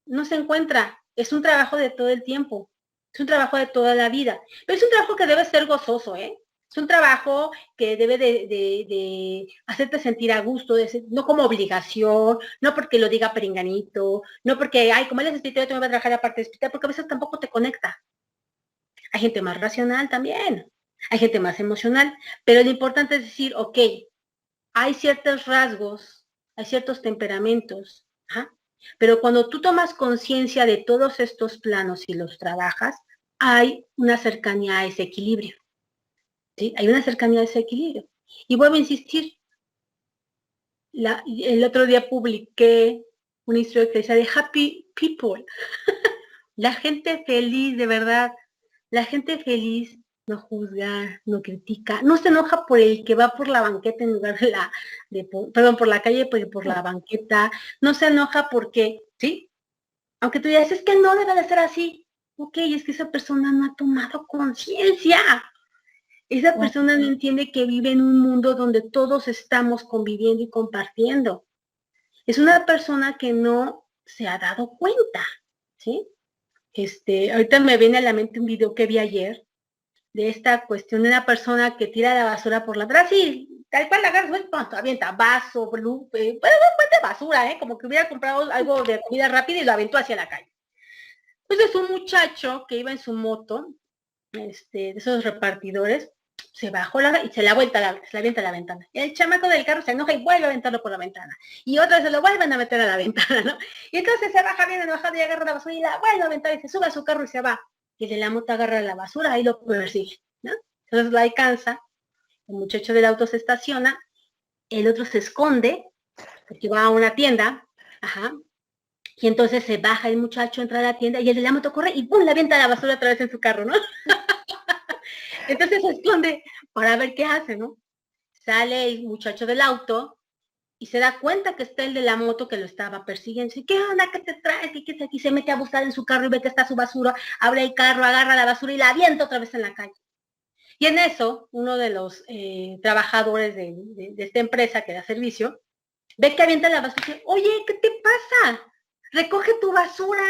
B: no se encuentra. Es un trabajo de todo el tiempo. Es un trabajo de toda la vida. Pero es un trabajo que debe ser gozoso, ¿eh? Es un trabajo que debe de hacerte sentir a gusto, no como obligación, no porque lo diga Perenganito, no porque, ay, como él es espiritual, te voy a trabajar la parte espiritual, porque a veces tampoco te conecta. Hay gente más racional también, hay gente más emocional, pero lo importante es decir, ok, hay ciertos rasgos, hay ciertos temperamentos, ¿ah? Pero cuando tú tomas conciencia de todos estos planos y los trabajas, hay una cercanía a ese equilibrio, ¿sí? Hay una cercanía a ese equilibrio. Y vuelvo a insistir, el otro día publiqué una historia que decía de happy people, la gente feliz, de verdad, la gente feliz no juzga, no critica, no se enoja por el que va por la banqueta en lugar perdón, por la calle, por la banqueta, no se enoja porque, ¿sí? Aunque tú digas, es que no debe de ser así. Ok, es que esa persona no ha tomado conciencia. Esa persona no entiende que vive en un mundo donde todos estamos conviviendo y compartiendo. Es una persona que no se ha dado cuenta, ¿sí? Ahorita me viene a la mente un video que vi ayer de esta cuestión de una persona que tira la basura por la atrás y tal cual la agarra, pues, avienta vaso, pues de basura, como que hubiera comprado algo de comida rápida y lo aventó hacia la calle. Pues es un muchacho que iba en su moto, de esos repartidores, se bajó y se la avienta a la ventana. Y el chamaco del carro se enoja y vuelve a aventarlo por la ventana. Y otra vez se lo vuelven a meter a la ventana, ¿no? Y entonces se baja bien enojado y agarra la basura y la vuelve a aventar y se sube a su carro y se va. Y el de la moto agarra la basura y lo persigue, ¿no? Entonces lo alcanza, el muchacho del auto se estaciona, el otro se esconde, porque va a una tienda, ajá, y entonces se baja el muchacho, entra a la tienda y el de la moto corre y ¡pum! Le avienta la basura otra vez en su carro, ¿no? Entonces se esconde para ver qué hace, ¿no? Sale el muchacho del auto y se da cuenta que está el de la moto que lo estaba persiguiendo. Dice, ¿qué onda? ¿Qué te traes? ¿Qué es aquí? Se mete a buscar en su carro y ve que está su basura, abre el carro, agarra la basura y la avienta otra vez en la calle. Y en eso, uno de los trabajadores de esta empresa que da servicio, ve que avienta la basura y dice, oye, ¿qué te pasa? Recoge tu basura.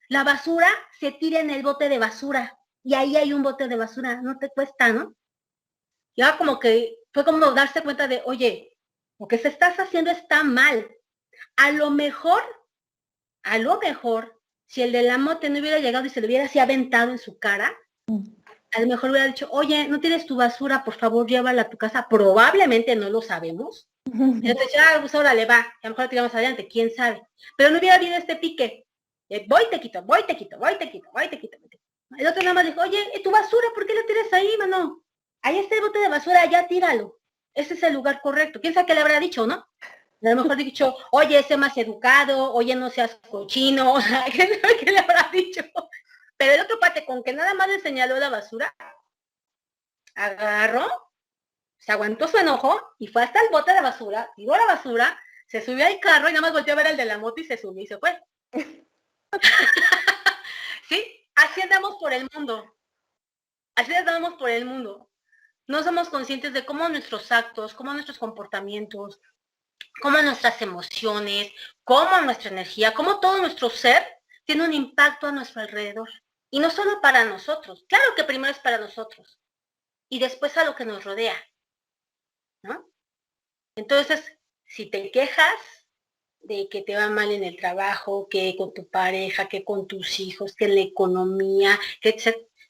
B: La basura se tira en el bote de basura. Y ahí hay un bote de basura. No te cuesta, ¿no? Ya como que fue como darse cuenta de, oye, lo que se estás haciendo está mal. A lo mejor, si el de la moto no hubiera llegado y se lo hubiera así aventado en su cara, a lo mejor hubiera dicho, oye, no tienes tu basura, por favor, llévala a tu casa. Probablemente no lo sabemos. Entonces ya, pues ahora le va, a lo mejor lo tiramos adelante, quién sabe. Pero no hubiera habido este pique. Voy, te quito, voy, te quito, voy, te quito, voy, te quito. El otro nada más dijo, oye, tu basura, ¿por qué la tiras ahí, mano? Ahí está el bote de basura, ya tíralo. Ese es el lugar correcto. ¿Quién sabe qué le habrá dicho, no? A lo mejor dicho, oye, sé más educado, oye, no seas cochino, o sea, ¿qué le habrá dicho? Pero el otro pate, con que nada más le señaló la basura, agarró, se aguantó su enojo y fue hasta el bote de basura, tiró la basura, se subió al carro y nada más volteó a ver al de la moto y se subió y se fue. ¿Sí? Así andamos por el mundo. Así andamos por el mundo. No somos conscientes de cómo nuestros actos, cómo nuestros comportamientos, cómo nuestras emociones, cómo nuestra energía, cómo todo nuestro ser tiene un impacto a nuestro alrededor. Y no solo para nosotros. Claro que primero es para nosotros. Y después a lo que nos rodea. ¿No? Entonces, si te quejas de que te va mal en el trabajo, que con tu pareja, que con tus hijos, que en la economía, que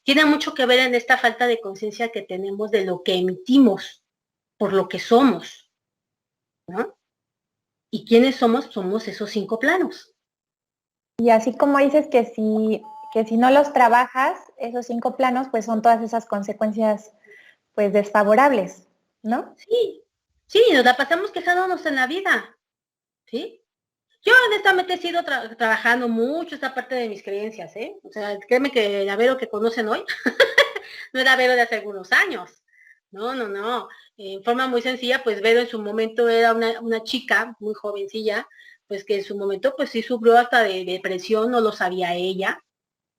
B: tiene mucho que ver en esta falta de conciencia que tenemos de lo que emitimos por lo que somos, ¿no? ¿Y quiénes somos? Somos esos 5 planos.
A: Y así como dices que si no los trabajas, esos 5 planos, pues son todas esas consecuencias pues desfavorables, ¿no?
B: Sí, sí, nos la pasamos quejándonos en la vida, ¿sí? Yo honestamente he sido trabajando mucho esta parte de mis creencias, ¿eh? O sea, créeme que la Vero que conocen hoy no era Vero de hace algunos años. No, no, no. En forma muy sencilla, pues Vero en su momento era una chica muy jovencilla, pues que en su momento pues sí sufrió hasta de depresión, no lo sabía ella,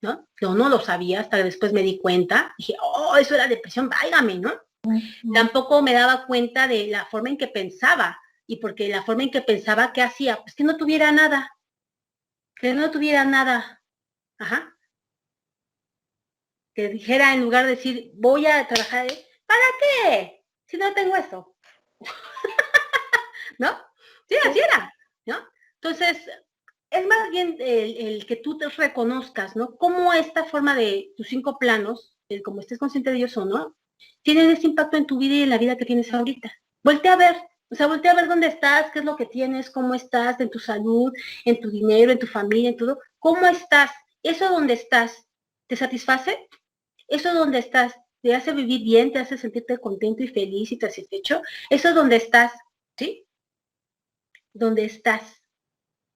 B: ¿no? Yo no lo sabía, hasta después me di cuenta. Dije, oh, eso era depresión, válgame, ¿no? Tampoco me daba cuenta de la forma en que pensaba, y porque la forma en que pensaba, ¿qué hacía? Pues que no tuviera nada, que no tuviera nada. Ajá. Que dijera en lugar de decir, voy a trabajar, ¿para qué? Si no tengo eso. ¿No? Sí, así era, ¿no? Entonces, es más bien el que tú te reconozcas, ¿no? Cómo esta forma de tus 5 planos, el como estés consciente de ellos o no, tienen ese impacto en tu vida y en la vida que tienes ahorita. Voltea a ver, o sea, voltea a ver dónde estás, qué es lo que tienes, cómo estás, en tu salud, en tu dinero, en tu familia, en todo. ¿Cómo estás? Eso donde estás, ¿te satisface? Eso donde estás, ¿te hace vivir bien? ¿Te hace sentirte contento y feliz y satisfecho? Eso es donde estás, ¿sí? Donde estás.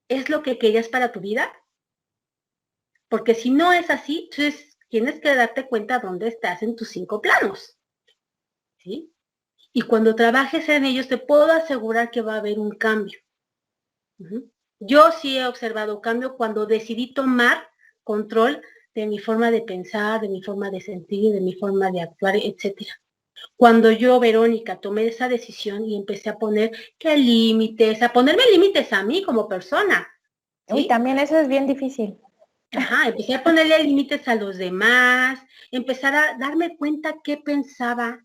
B: ¿Es lo que querías para tu vida? Porque si no es así, entonces tienes que darte cuenta dónde estás en tus 5 planos, ¿sí? Y cuando trabajes en ellos, te puedo asegurar que va a haber un cambio. Yo sí he observado cambio cuando decidí tomar control de mi forma de pensar, de mi forma de sentir, de mi forma de actuar, etcétera. Cuando yo, Verónica, tomé esa decisión y empecé a poner qué límites, a ponerme límites a mí como persona, ¿sí?
A: Uy, también eso es bien difícil.
B: Ajá, empecé a ponerle límites a los demás, empezar a darme cuenta qué pensaba,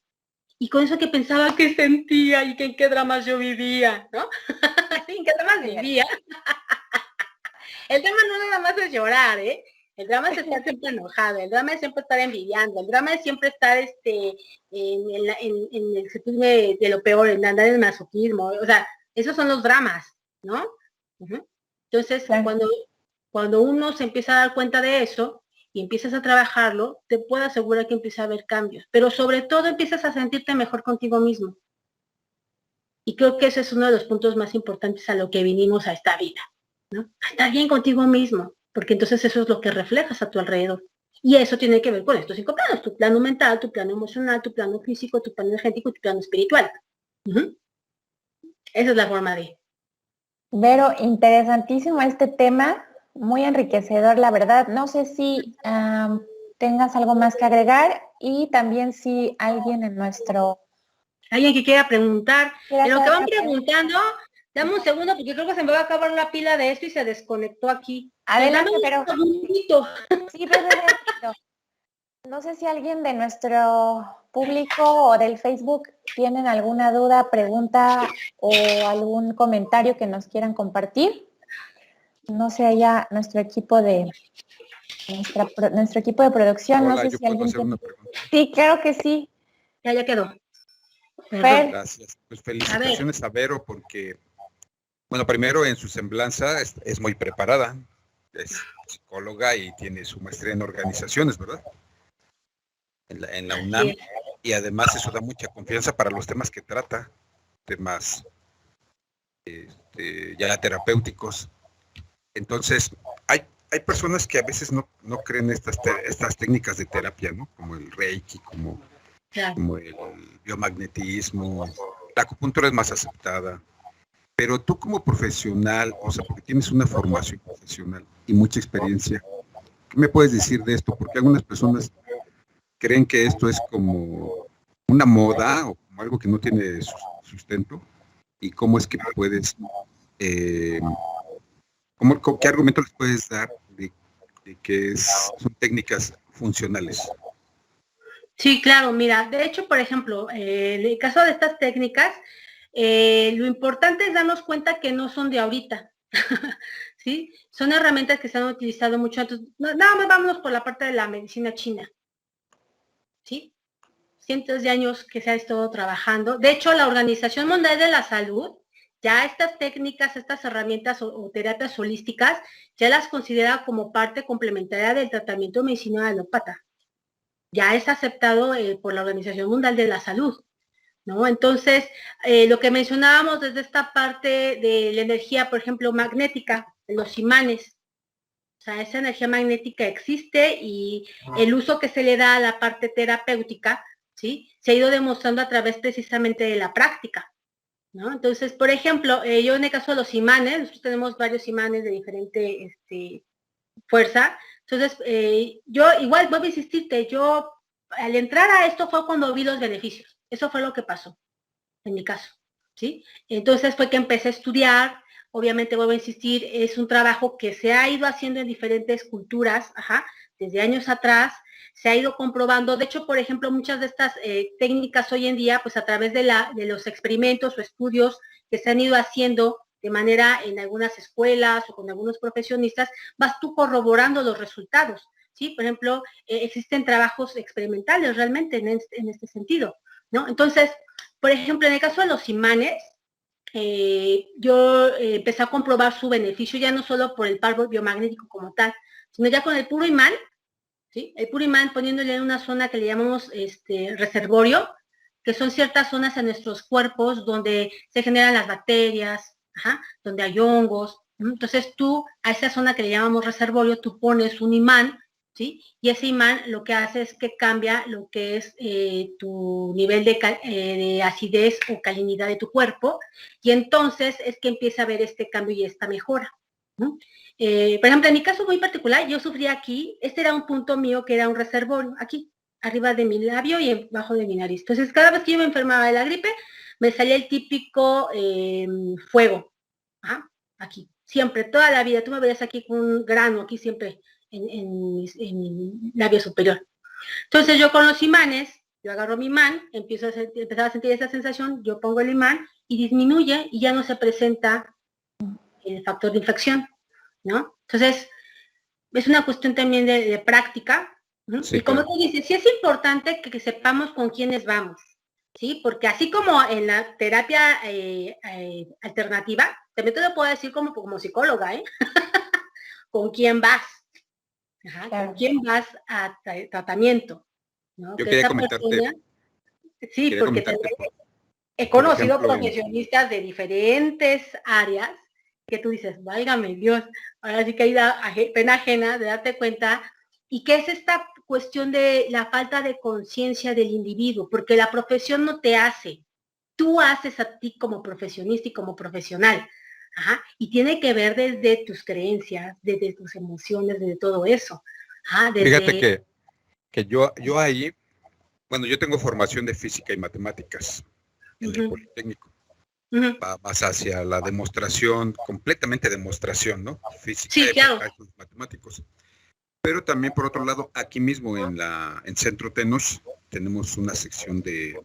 B: y con eso que pensaba, qué sentía y que en qué dramas yo vivía, ¿no? ¿En qué dramas vivía? El drama no nada más es llorar, ¿eh? El drama es estar siempre enojado, el drama es siempre estar envidiando, el drama es siempre estar en el sentido de lo peor, en andar en el masoquismo, o sea, esos son los dramas, ¿no? Entonces,
A: Claro.
B: cuando uno se empieza a dar cuenta de eso y empiezas a trabajarlo, te puedo asegurar que empieza a haber cambios, pero sobre todo empiezas a sentirte mejor contigo mismo. Y creo que ese es uno de los puntos más importantes a lo que vinimos a esta vida, ¿no? A estar bien contigo mismo, porque entonces eso es lo que reflejas a tu alrededor. Y eso tiene que ver con estos 5 planos, tu plano mental, tu plano emocional, tu plano físico, tu plano energético y tu plano espiritual. Esa es la forma de...
A: Vero, interesantísimo este tema, muy enriquecedor, la verdad. No sé si tengas algo más que agregar y también si alguien en nuestro...
B: Alguien que quiera preguntar,
A: quiera
B: en lo
A: hacer
B: que van
A: alguna pregunta.
B: preguntando, dame un segundo porque creo que se me va a acabar la pila de esto y se desconectó aquí. Dame
A: Adelante,
B: un
A: pero
B: segundito.
A: sí, ve rápido. No sé si alguien de nuestro público o del Facebook tienen alguna duda, pregunta o algún comentario que nos quieran compartir. No sé, allá nuestro equipo de nuestro equipo de producción, no
C: Hola,
A: sé
C: yo
A: si
C: puedo
A: alguien
C: hacer
A: tiene.
C: una pregunta.
A: Sí, claro que sí.
B: Ya quedó. Perdón.
A: Fer,
C: Gracias. Pues
B: A ver.
C: felicitaciones a Vero porque, bueno, primero en su semblanza es muy preparada. es psicóloga y tiene su maestría en organizaciones, ¿verdad? En la UNAM. Y además eso da mucha confianza para los temas que trata, temas ya terapéuticos. Entonces, hay personas que a veces no creen estas técnicas de terapia, ¿no? Como el Reiki, como el biomagnetismo. La acupuntura es más aceptada. Pero tú como profesional, o sea, porque tienes una formación profesional y mucha experiencia, ¿qué me puedes decir de esto? Porque algunas personas creen que esto es como una moda o como algo que no tiene sustento. ¿Y cómo es que puedes, qué argumento les puedes dar de que son técnicas funcionales?
B: Sí, claro, mira, de hecho, por ejemplo, en el caso de estas técnicas, lo importante es darnos cuenta que no son de ahorita, ¿sí? Son herramientas que se han utilizado mucho antes. Nada más vámonos por la parte de la medicina china, ¿sí? Cientos de años que se ha estado trabajando. De hecho, la Organización Mundial de la Salud, ya estas técnicas, estas herramientas o terapias holísticas, ya las considera como parte complementaria del tratamiento de medicina alópata. Ya es aceptado por la Organización Mundial de la Salud, ¿no? Entonces, lo que mencionábamos desde esta parte de la energía, por ejemplo, magnética, de los imanes, o sea, esa energía magnética existe y el uso que se le da a la parte terapéutica, ¿sí? Se ha ido demostrando a través precisamente de la práctica, ¿no? Entonces, por ejemplo, yo en el caso de los imanes, nosotros tenemos varios imanes de diferente fuerza. Entonces, yo igual vuelvo a insistirte, yo al entrar a esto fue cuando vi los beneficios. Eso fue lo que pasó, en mi caso, ¿sí? Entonces fue que empecé a estudiar, obviamente vuelvo a insistir, es un trabajo que se ha ido haciendo en diferentes culturas, desde años atrás, se ha ido comprobando. De hecho, por ejemplo, muchas de estas técnicas hoy en día, pues a través de los experimentos o estudios que se han ido haciendo de manera en algunas escuelas o con algunos profesionistas, vas tú corroborando los resultados, ¿sí? Por ejemplo, existen trabajos experimentales realmente en este sentido, ¿no? Entonces, por ejemplo, en el caso de los imanes, yo empecé a comprobar su beneficio ya no solo por el polvo biomagnético como tal, sino ya con el puro imán, ¿sí? El puro imán poniéndole en una zona que le llamamos reservorio, que son ciertas zonas en nuestros cuerpos donde se generan las bacterias, donde hay hongos. Entonces tú a esa zona que le llamamos reservorio, tú pones un imán, ¿sí? Y ese imán lo que hace es que cambia lo que es tu nivel de acidez o calinidad de tu cuerpo, y entonces es que empieza a haber este cambio y esta mejora, ¿no? Por ejemplo, en mi caso muy particular, yo sufría aquí, este era un punto mío que era un reservorio, aquí, arriba de mi labio y abajo de mi nariz. Entonces, cada vez que yo me enfermaba de la gripe, me salía el típico fuego, aquí, siempre, toda la vida. Tú me veías aquí con un grano, aquí siempre, en mi labio superior. Entonces, yo con los imanes, yo agarro mi imán, empezaba a sentir esa sensación, yo pongo el imán y disminuye y ya no se presenta el factor de infección, ¿no? Entonces, es una cuestión también de práctica, ¿no? Sí, y como tú dices, sí es importante que sepamos con quiénes vamos, ¿sí? Porque así como en la terapia alternativa, también te lo puedo decir como psicóloga, ¿eh? ¿Con quién vas? Claro. ¿Con quién vas a tratamiento? ¿No?
C: Yo quería comentarte.
B: Persona, sí, porque he conocido profesionistas de diferentes áreas que tú dices, válgame Dios, ahora sí que hay pena ajena de darte cuenta, y que es esta cuestión de la falta de conciencia del individuo, porque la profesión no te hace, tú haces a ti como profesionista y como profesional, y tiene que ver desde tus creencias, desde tus emociones, desde todo eso.
C: Fíjate que yo ahí, bueno, yo tengo formación de física y matemáticas en el Politécnico. Va más hacia la demostración, completamente demostración, ¿no? Física,
B: sí, claro.
C: Matemáticos. Pero también, por otro lado, aquí mismo en Centro Tenoch tenemos una sección de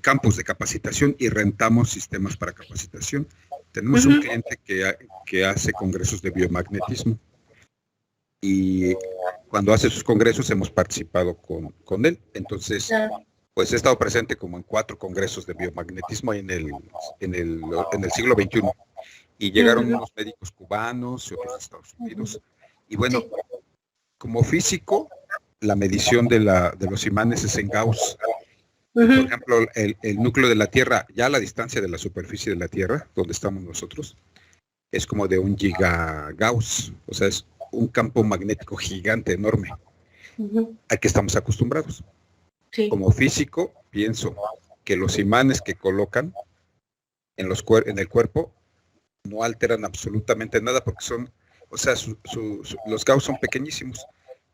C: campus de capacitación y rentamos sistemas para capacitación. Tenemos un cliente que hace congresos de biomagnetismo y cuando hace sus congresos hemos participado con él. Entonces, pues he estado presente como en 4 congresos de biomagnetismo en el siglo XXI. y llegaron unos médicos cubanos y otros de Estados Unidos. Y bueno, como físico, la medición de los imanes es en Gauss. Por ejemplo, el núcleo de la Tierra, ya a la distancia de la superficie de la Tierra, donde estamos nosotros, es como de 1 gigagauss, o sea, es un campo magnético gigante, enorme, al que estamos acostumbrados. Sí. Como físico, pienso que los imanes que colocan en el cuerpo no alteran absolutamente nada porque son, o sea, los Gauss son pequeñísimos.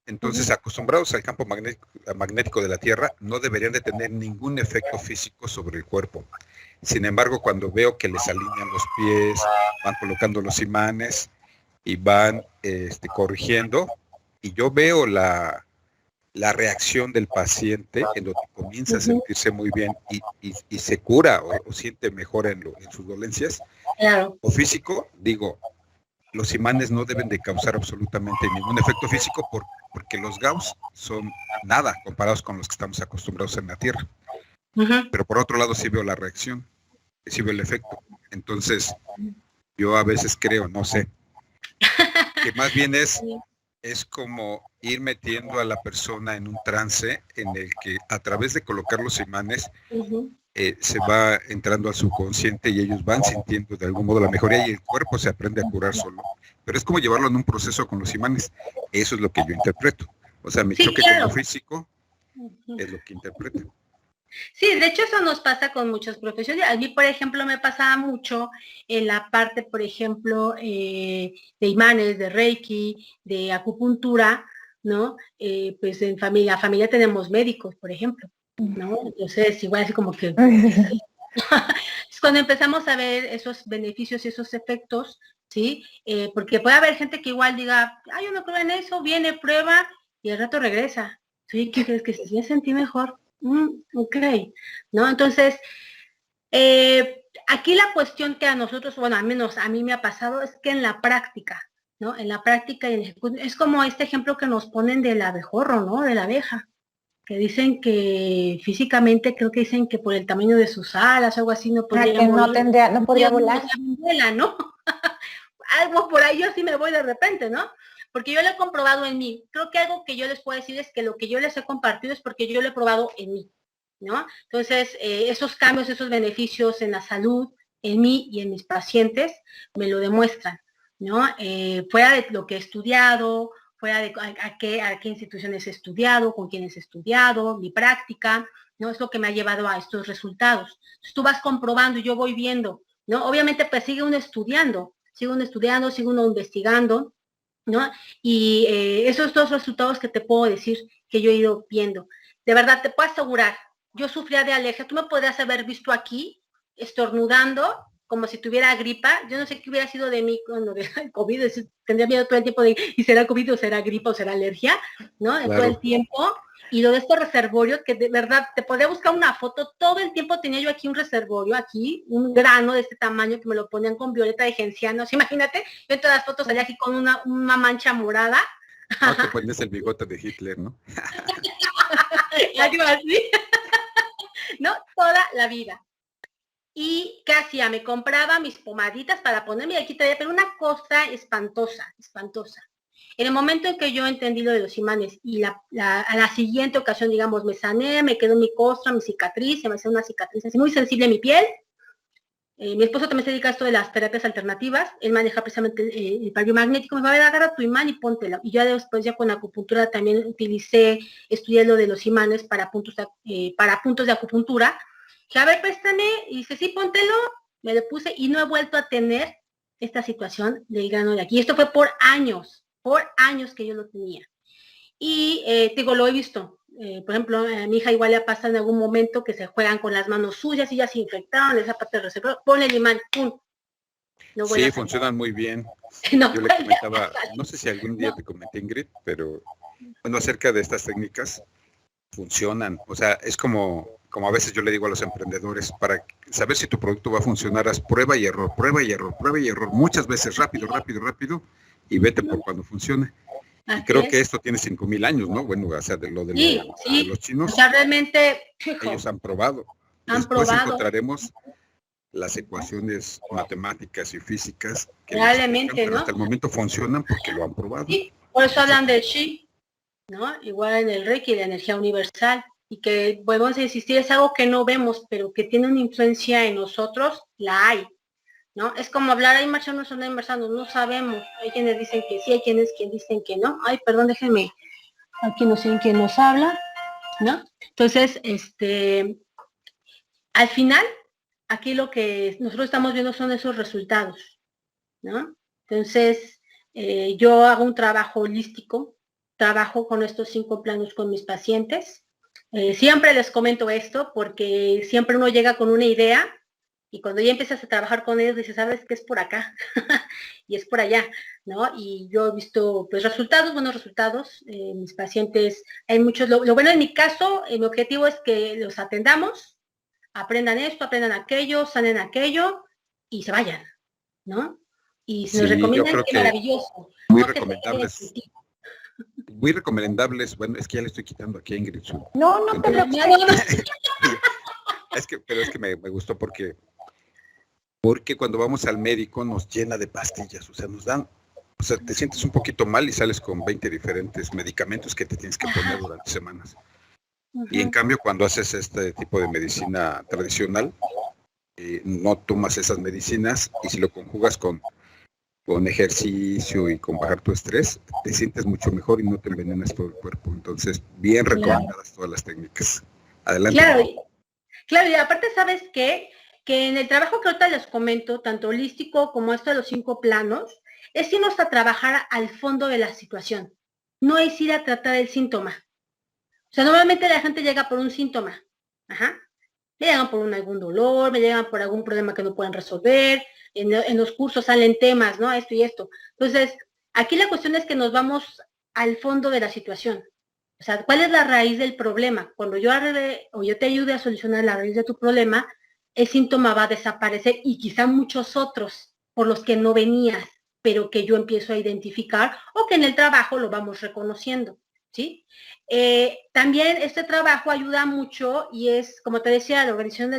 C: Entonces, acostumbrados al campo magnético de la Tierra, no deberían de tener ningún efecto físico sobre el cuerpo. Sin embargo, cuando veo que les alinean los pies, van colocando los imanes y van corrigiendo, y yo veo la reacción del paciente en donde comienza a sentirse muy bien y se cura o siente mejor en sus dolencias, o físico, digo, los imanes no deben de causar absolutamente ningún efecto físico porque los Gauss son nada comparados con los que estamos acostumbrados en la Tierra. Pero por otro lado sí veo la reacción, sí veo el efecto. Entonces, yo a veces creo, no sé, que más bien es como ir metiendo a la persona en un trance en el que a través de colocar los imanes se va entrando al subconsciente y ellos van sintiendo de algún modo la mejoría y el cuerpo se aprende a curar solo. Pero es como llevarlo en un proceso con los imanes. Eso es lo que yo interpreto. O sea, mi choque como físico es lo que interpreto.
B: Sí, de hecho eso nos pasa con muchos profesionales. A mí, por ejemplo, me pasaba mucho en la parte, por ejemplo, de imanes, de Reiki, de acupuntura, ¿no? Pues en familia tenemos médicos, por ejemplo, ¿no? Entonces, igual así como que... Cuando empezamos a ver esos beneficios y esos efectos, ¿sí? Porque puede haber gente que igual diga, yo no creo en eso, viene, prueba, y al rato regresa. ¿Sí? ¿Qué crees? Que se sentí mejor. Ok, ¿no? Entonces, aquí la cuestión que a nosotros, bueno, al menos a mí me ha pasado, es que en la práctica, ¿no? En la práctica y en ejecución, es como este ejemplo que nos ponen del abejorro, ¿no? De la abeja, que dicen que físicamente, creo que dicen que por el tamaño de sus alas o algo así no podría
A: que no podría volar.
B: ¿No? Algo por ahí yo sí me voy de repente, ¿no? Porque yo lo he comprobado en mí. Creo que algo que yo les puedo decir es que lo que yo les he compartido es porque yo lo he probado en mí, ¿no? Entonces, esos cambios, esos beneficios en la salud, en mí y en mis pacientes, me lo demuestran, ¿no? Fuera de lo que he estudiado, fuera de a qué instituciones he estudiado, con quiénes he estudiado, mi práctica, ¿no? Es lo que me ha llevado a estos resultados. Entonces, tú vas comprobando y yo voy viendo, ¿no? Obviamente, pues sigue uno estudiando, sigue uno investigando, ¿no? Y esos dos resultados que te puedo decir que yo he ido viendo, de verdad te puedo asegurar, yo sufría de alergia, tú me podrías haber visto aquí estornudando como si tuviera gripa, yo no sé qué hubiera sido de mí cuando el COVID, tendría miedo todo el tiempo de, ¿y será COVID o será gripa o será alergia? ¿No? Claro. Todo el tiempo. Y lo de estos reservorios, que de verdad, te podría buscar una foto, todo el tiempo tenía yo aquí un reservorio, aquí, un grano de este tamaño que me lo ponían con violeta de gencianos, imagínate, yo en todas las fotos salía aquí con una mancha morada.
C: No, te pones el bigote de Hitler, ¿no?
B: Algo así. ¿No? Toda la vida. Y ¿qué hacía? Me compraba mis pomaditas para ponerme aquí todavía, pero una cosa espantosa, espantosa. En el momento en que yo entendí lo de los imanes y a la siguiente ocasión, digamos, me sané, me quedó mi costra, mi cicatriz, se me hacía una cicatriz así muy sensible en mi piel. Mi esposo también se dedica a esto de las terapias alternativas, él maneja precisamente el biomagnético, me va a ver, agarra tu imán y póntelo. Y ya después, ya con acupuntura también estudié lo de los imanes para puntos de acupuntura. Que a ver, préstame, y dice, sí, póntelo, me lo puse y no he vuelto a tener esta situación del grano de aquí. Esto fue por años que yo lo tenía. Y digo, lo he visto. Por ejemplo, a mi hija igual le pasa en algún momento que se juegan con las manos suyas y ya se infectaron, esa parte del reservorio, pon el imán, ¡pum!
C: No sí, funcionan muy bien. No, yo le comentaba, no sé si algún día te comenté, Ingrid, pero bueno, acerca de estas técnicas, funcionan. O sea, es como a veces yo le digo a los emprendedores, para saber si tu producto va a funcionar, haz prueba y error, muchas veces, rápido, y vete por cuando funcione. Y creo que esto tiene 5,000 años, ¿no? Bueno, o sea, de los chinos.
B: O sea, realmente,
C: ellos han probado.
B: Después
C: encontraremos las ecuaciones matemáticas y físicas que
B: probablemente, ¿no?
C: hasta el momento funcionan porque lo han probado.
B: Sí, por eso hablan del chi, ¿no? Igual en el Reiki, la energía universal, y que podemos insistir, es algo que no vemos, pero que tiene una influencia en nosotros, la hay, ¿no? Es como hablar, hay marcianos o no hay marcianos, no sabemos. Hay quienes dicen que sí, hay quienes dicen que no. Ay, perdón, déjenme, aquí no sé quién nos habla, ¿no? Entonces, al final, aquí lo que nosotros estamos viendo son esos resultados, ¿no? Entonces, yo hago un trabajo holístico, trabajo con estos 5 planos con mis pacientes. Siempre les comento esto porque siempre uno llega con una idea y cuando ya empiezas a trabajar con ellos dices, sabes que es por acá y es por allá, ¿no? Y yo he visto pues resultados, buenos resultados. Mis pacientes, hay muchos, lo bueno en mi caso, mi objetivo es que los atendamos, aprendan esto, aprendan aquello, sanen aquello y se vayan, ¿no? Y si nos recomiendan, qué maravilloso.
C: Muy recomendables. Muy recomendables, bueno, es que ya le estoy quitando aquí a Ingrid.
A: No te preocupes.
C: Pero es que me gustó porque cuando vamos al médico nos llena de pastillas, o sea, nos dan, o sea, te sientes un poquito mal y sales con 20 diferentes medicamentos que te tienes que poner durante semanas. Y en cambio, cuando haces este tipo de medicina tradicional, no tomas esas medicinas y si lo conjugas con ejercicio y con bajar tu estrés, te sientes mucho mejor y no te envenenas todo el cuerpo. Entonces, bien recomendadas todas las técnicas. Adelante.
B: Claro, y aparte, ¿sabes qué? Que en el trabajo que ahorita les comento, tanto holístico como esto de los 5 planos, es irnos a trabajar al fondo de la situación. No es ir a tratar el síntoma. O sea, normalmente la gente llega por un síntoma. Me llegan por algún dolor, me llegan por algún problema que no pueden resolver. En los cursos salen temas, ¿no? Esto y esto. Entonces, aquí la cuestión es que nos vamos al fondo de la situación. O sea, ¿cuál es la raíz del problema? Cuando yo te ayude a solucionar la raíz de tu problema, el síntoma va a desaparecer y quizá muchos otros por los que no venías, pero que yo empiezo a identificar o que en el trabajo lo vamos reconociendo, ¿sí? También este trabajo ayuda mucho y es, como te decía, la Organización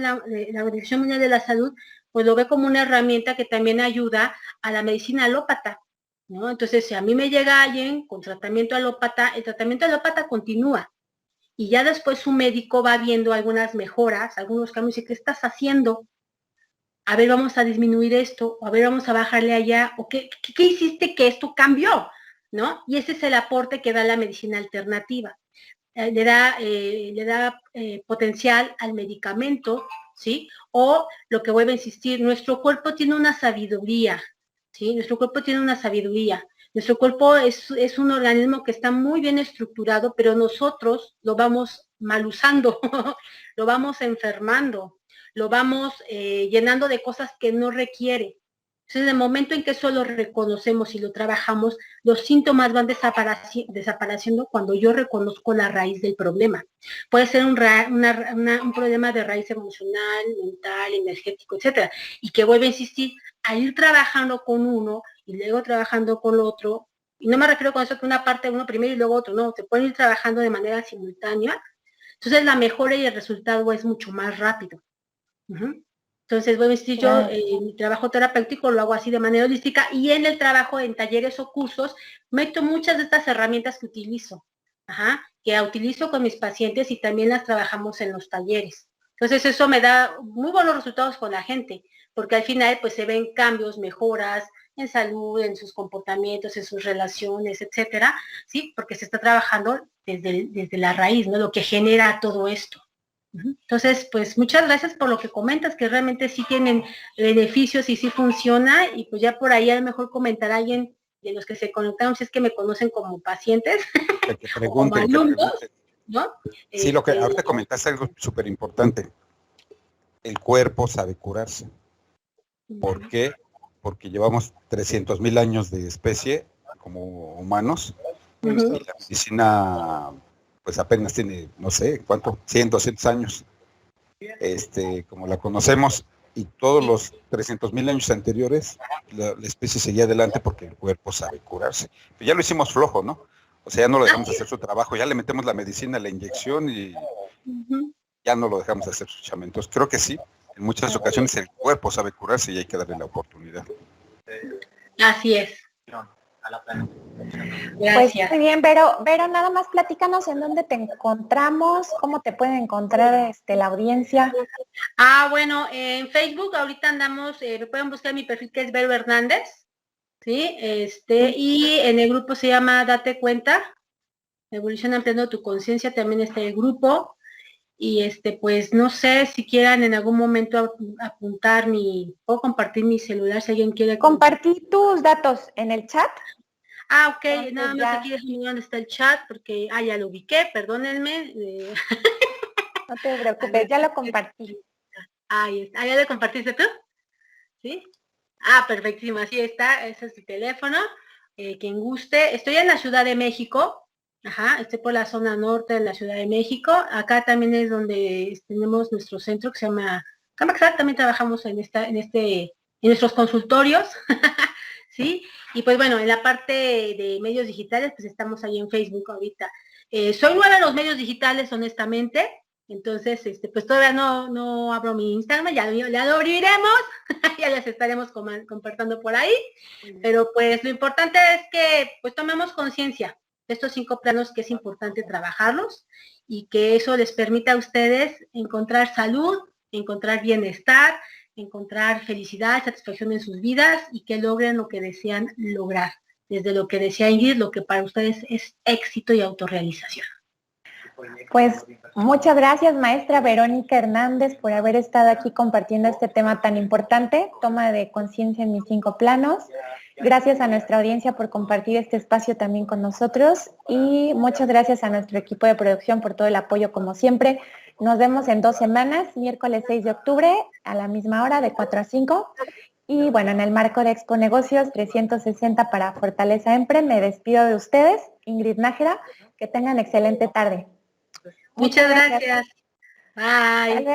B: Mundial de la Salud, pues lo ve como una herramienta que también ayuda a la medicina alópata, ¿no? Entonces, si a mí me llega alguien con tratamiento alópata, el tratamiento alópata continúa y ya después su médico va viendo algunas mejoras, algunos cambios, y ¿qué estás haciendo? A ver, vamos a disminuir esto, o a ver, vamos a bajarle allá, o ¿qué hiciste que esto cambió? ¿No? Y ese es el aporte que da la medicina alternativa. Le da potencial al medicamento, ¿sí? O lo que vuelvo a insistir, nuestro cuerpo tiene una sabiduría, ¿sí? Nuestro cuerpo tiene una sabiduría. Nuestro cuerpo es un organismo que está muy bien estructurado, pero nosotros lo vamos mal usando, lo vamos enfermando, lo vamos llenando de cosas que no requiere. Entonces, en el momento en que eso lo reconocemos y lo trabajamos, los síntomas van desapareciendo cuando yo reconozco la raíz del problema. Puede ser un problema de raíz emocional, mental, energético, etcétera. Y que vuelve a insistir, a ir trabajando con uno y luego trabajando con el otro. Y no me refiero con eso que una parte uno primero y luego otro, no, se pueden ir trabajando de manera simultánea. Entonces la mejora y el resultado es mucho más rápido. Entonces, bueno, si yo mi trabajo terapéutico lo hago así de manera holística y en el trabajo, en talleres o cursos, meto muchas de estas herramientas que utilizo, que utilizo con mis pacientes y también las trabajamos en los talleres. Entonces, eso me da muy buenos resultados con la gente, porque al final, pues, se ven cambios, mejoras en salud, en sus comportamientos, en sus relaciones, etcétera, ¿sí? Porque se está trabajando desde la raíz, ¿no? Lo que genera todo esto. Entonces, pues muchas gracias por lo que comentas, que realmente sí tienen beneficios y sí funciona, y pues ya por ahí a lo mejor comentará alguien de los que se conectaron, si es que me conocen como pacientes,
C: que pregunten, como
B: alumnos, ¿no?
C: Sí, lo que ahorita comentaste algo súper importante. El cuerpo sabe curarse. ¿Por qué? Porque llevamos 300,000 años de especie como humanos, y la medicina pues apenas tiene, no sé, ¿cuánto? 100, 200 años, como la conocemos, y todos los 300,000 años anteriores, la especie seguía adelante porque el cuerpo sabe curarse. Pero ya lo hicimos flojo, ¿no? O sea, ya no lo dejamos hacer su trabajo, ya le metemos la medicina, la inyección, y ya no lo dejamos hacer su chamba. Entonces, creo que sí, en muchas ocasiones el cuerpo sabe curarse y hay que darle la oportunidad.
B: Así es.
A: Pues muy bien, Vero, nada más platícanos en dónde te encontramos, cómo te pueden encontrar la audiencia.
B: Bueno, en Facebook ahorita andamos, me pueden buscar mi perfil que es Vero Hernández, ¿sí? Y en el grupo se llama Date Cuenta, Evolución Ampliando tu Conciencia, también está el grupo. Y pues no sé si quieran en algún momento apuntar puedo compartir mi celular si alguien quiere.
A: Compartí tus datos en el chat.
B: Ok, entonces, nada más aquí déjenme dónde está el chat, porque, ya lo ubiqué, perdónenme.
A: No te preocupes, ya lo compartí.
B: Ahí está. ¿Ya lo compartiste tú? ¿Sí? Perfectísimo, así está, ese es tu teléfono. Quien guste, estoy en la Ciudad de México, estoy por la zona norte de la Ciudad de México. Acá también es donde tenemos nuestro centro que se llama Camaxat, también trabajamos en nuestros consultorios, ¿sí? Y pues bueno, en la parte de medios digitales, pues estamos ahí en Facebook ahorita. Soy nueva en los medios digitales, honestamente, entonces, pues todavía no abro mi Instagram, ya lo abriremos, ya las estaremos compartiendo por ahí, pero pues lo importante es que pues tomemos conciencia de estos 5 planos que es importante trabajarlos y que eso les permita a ustedes encontrar salud, encontrar bienestar, encontrar felicidad, satisfacción en sus vidas y que logren lo que desean lograr, desde lo que decía Ingrid, lo que para ustedes es éxito y autorrealización.
A: Pues muchas gracias, maestra Verónica Hernández, por haber estado aquí compartiendo este tema tan importante, toma de conciencia en mis 5 planos. Gracias a nuestra audiencia por compartir este espacio también con nosotros y muchas gracias a nuestro equipo de producción por todo el apoyo como siempre. Nos vemos en 2 semanas, miércoles 6 de octubre a la misma hora de 4 a 5. Y bueno, en el marco de Expo Negocios 360 para Fortaleza Empre, me despido de ustedes, Ingrid Nájera. Que tengan excelente tarde.
B: Muchas gracias. Bye.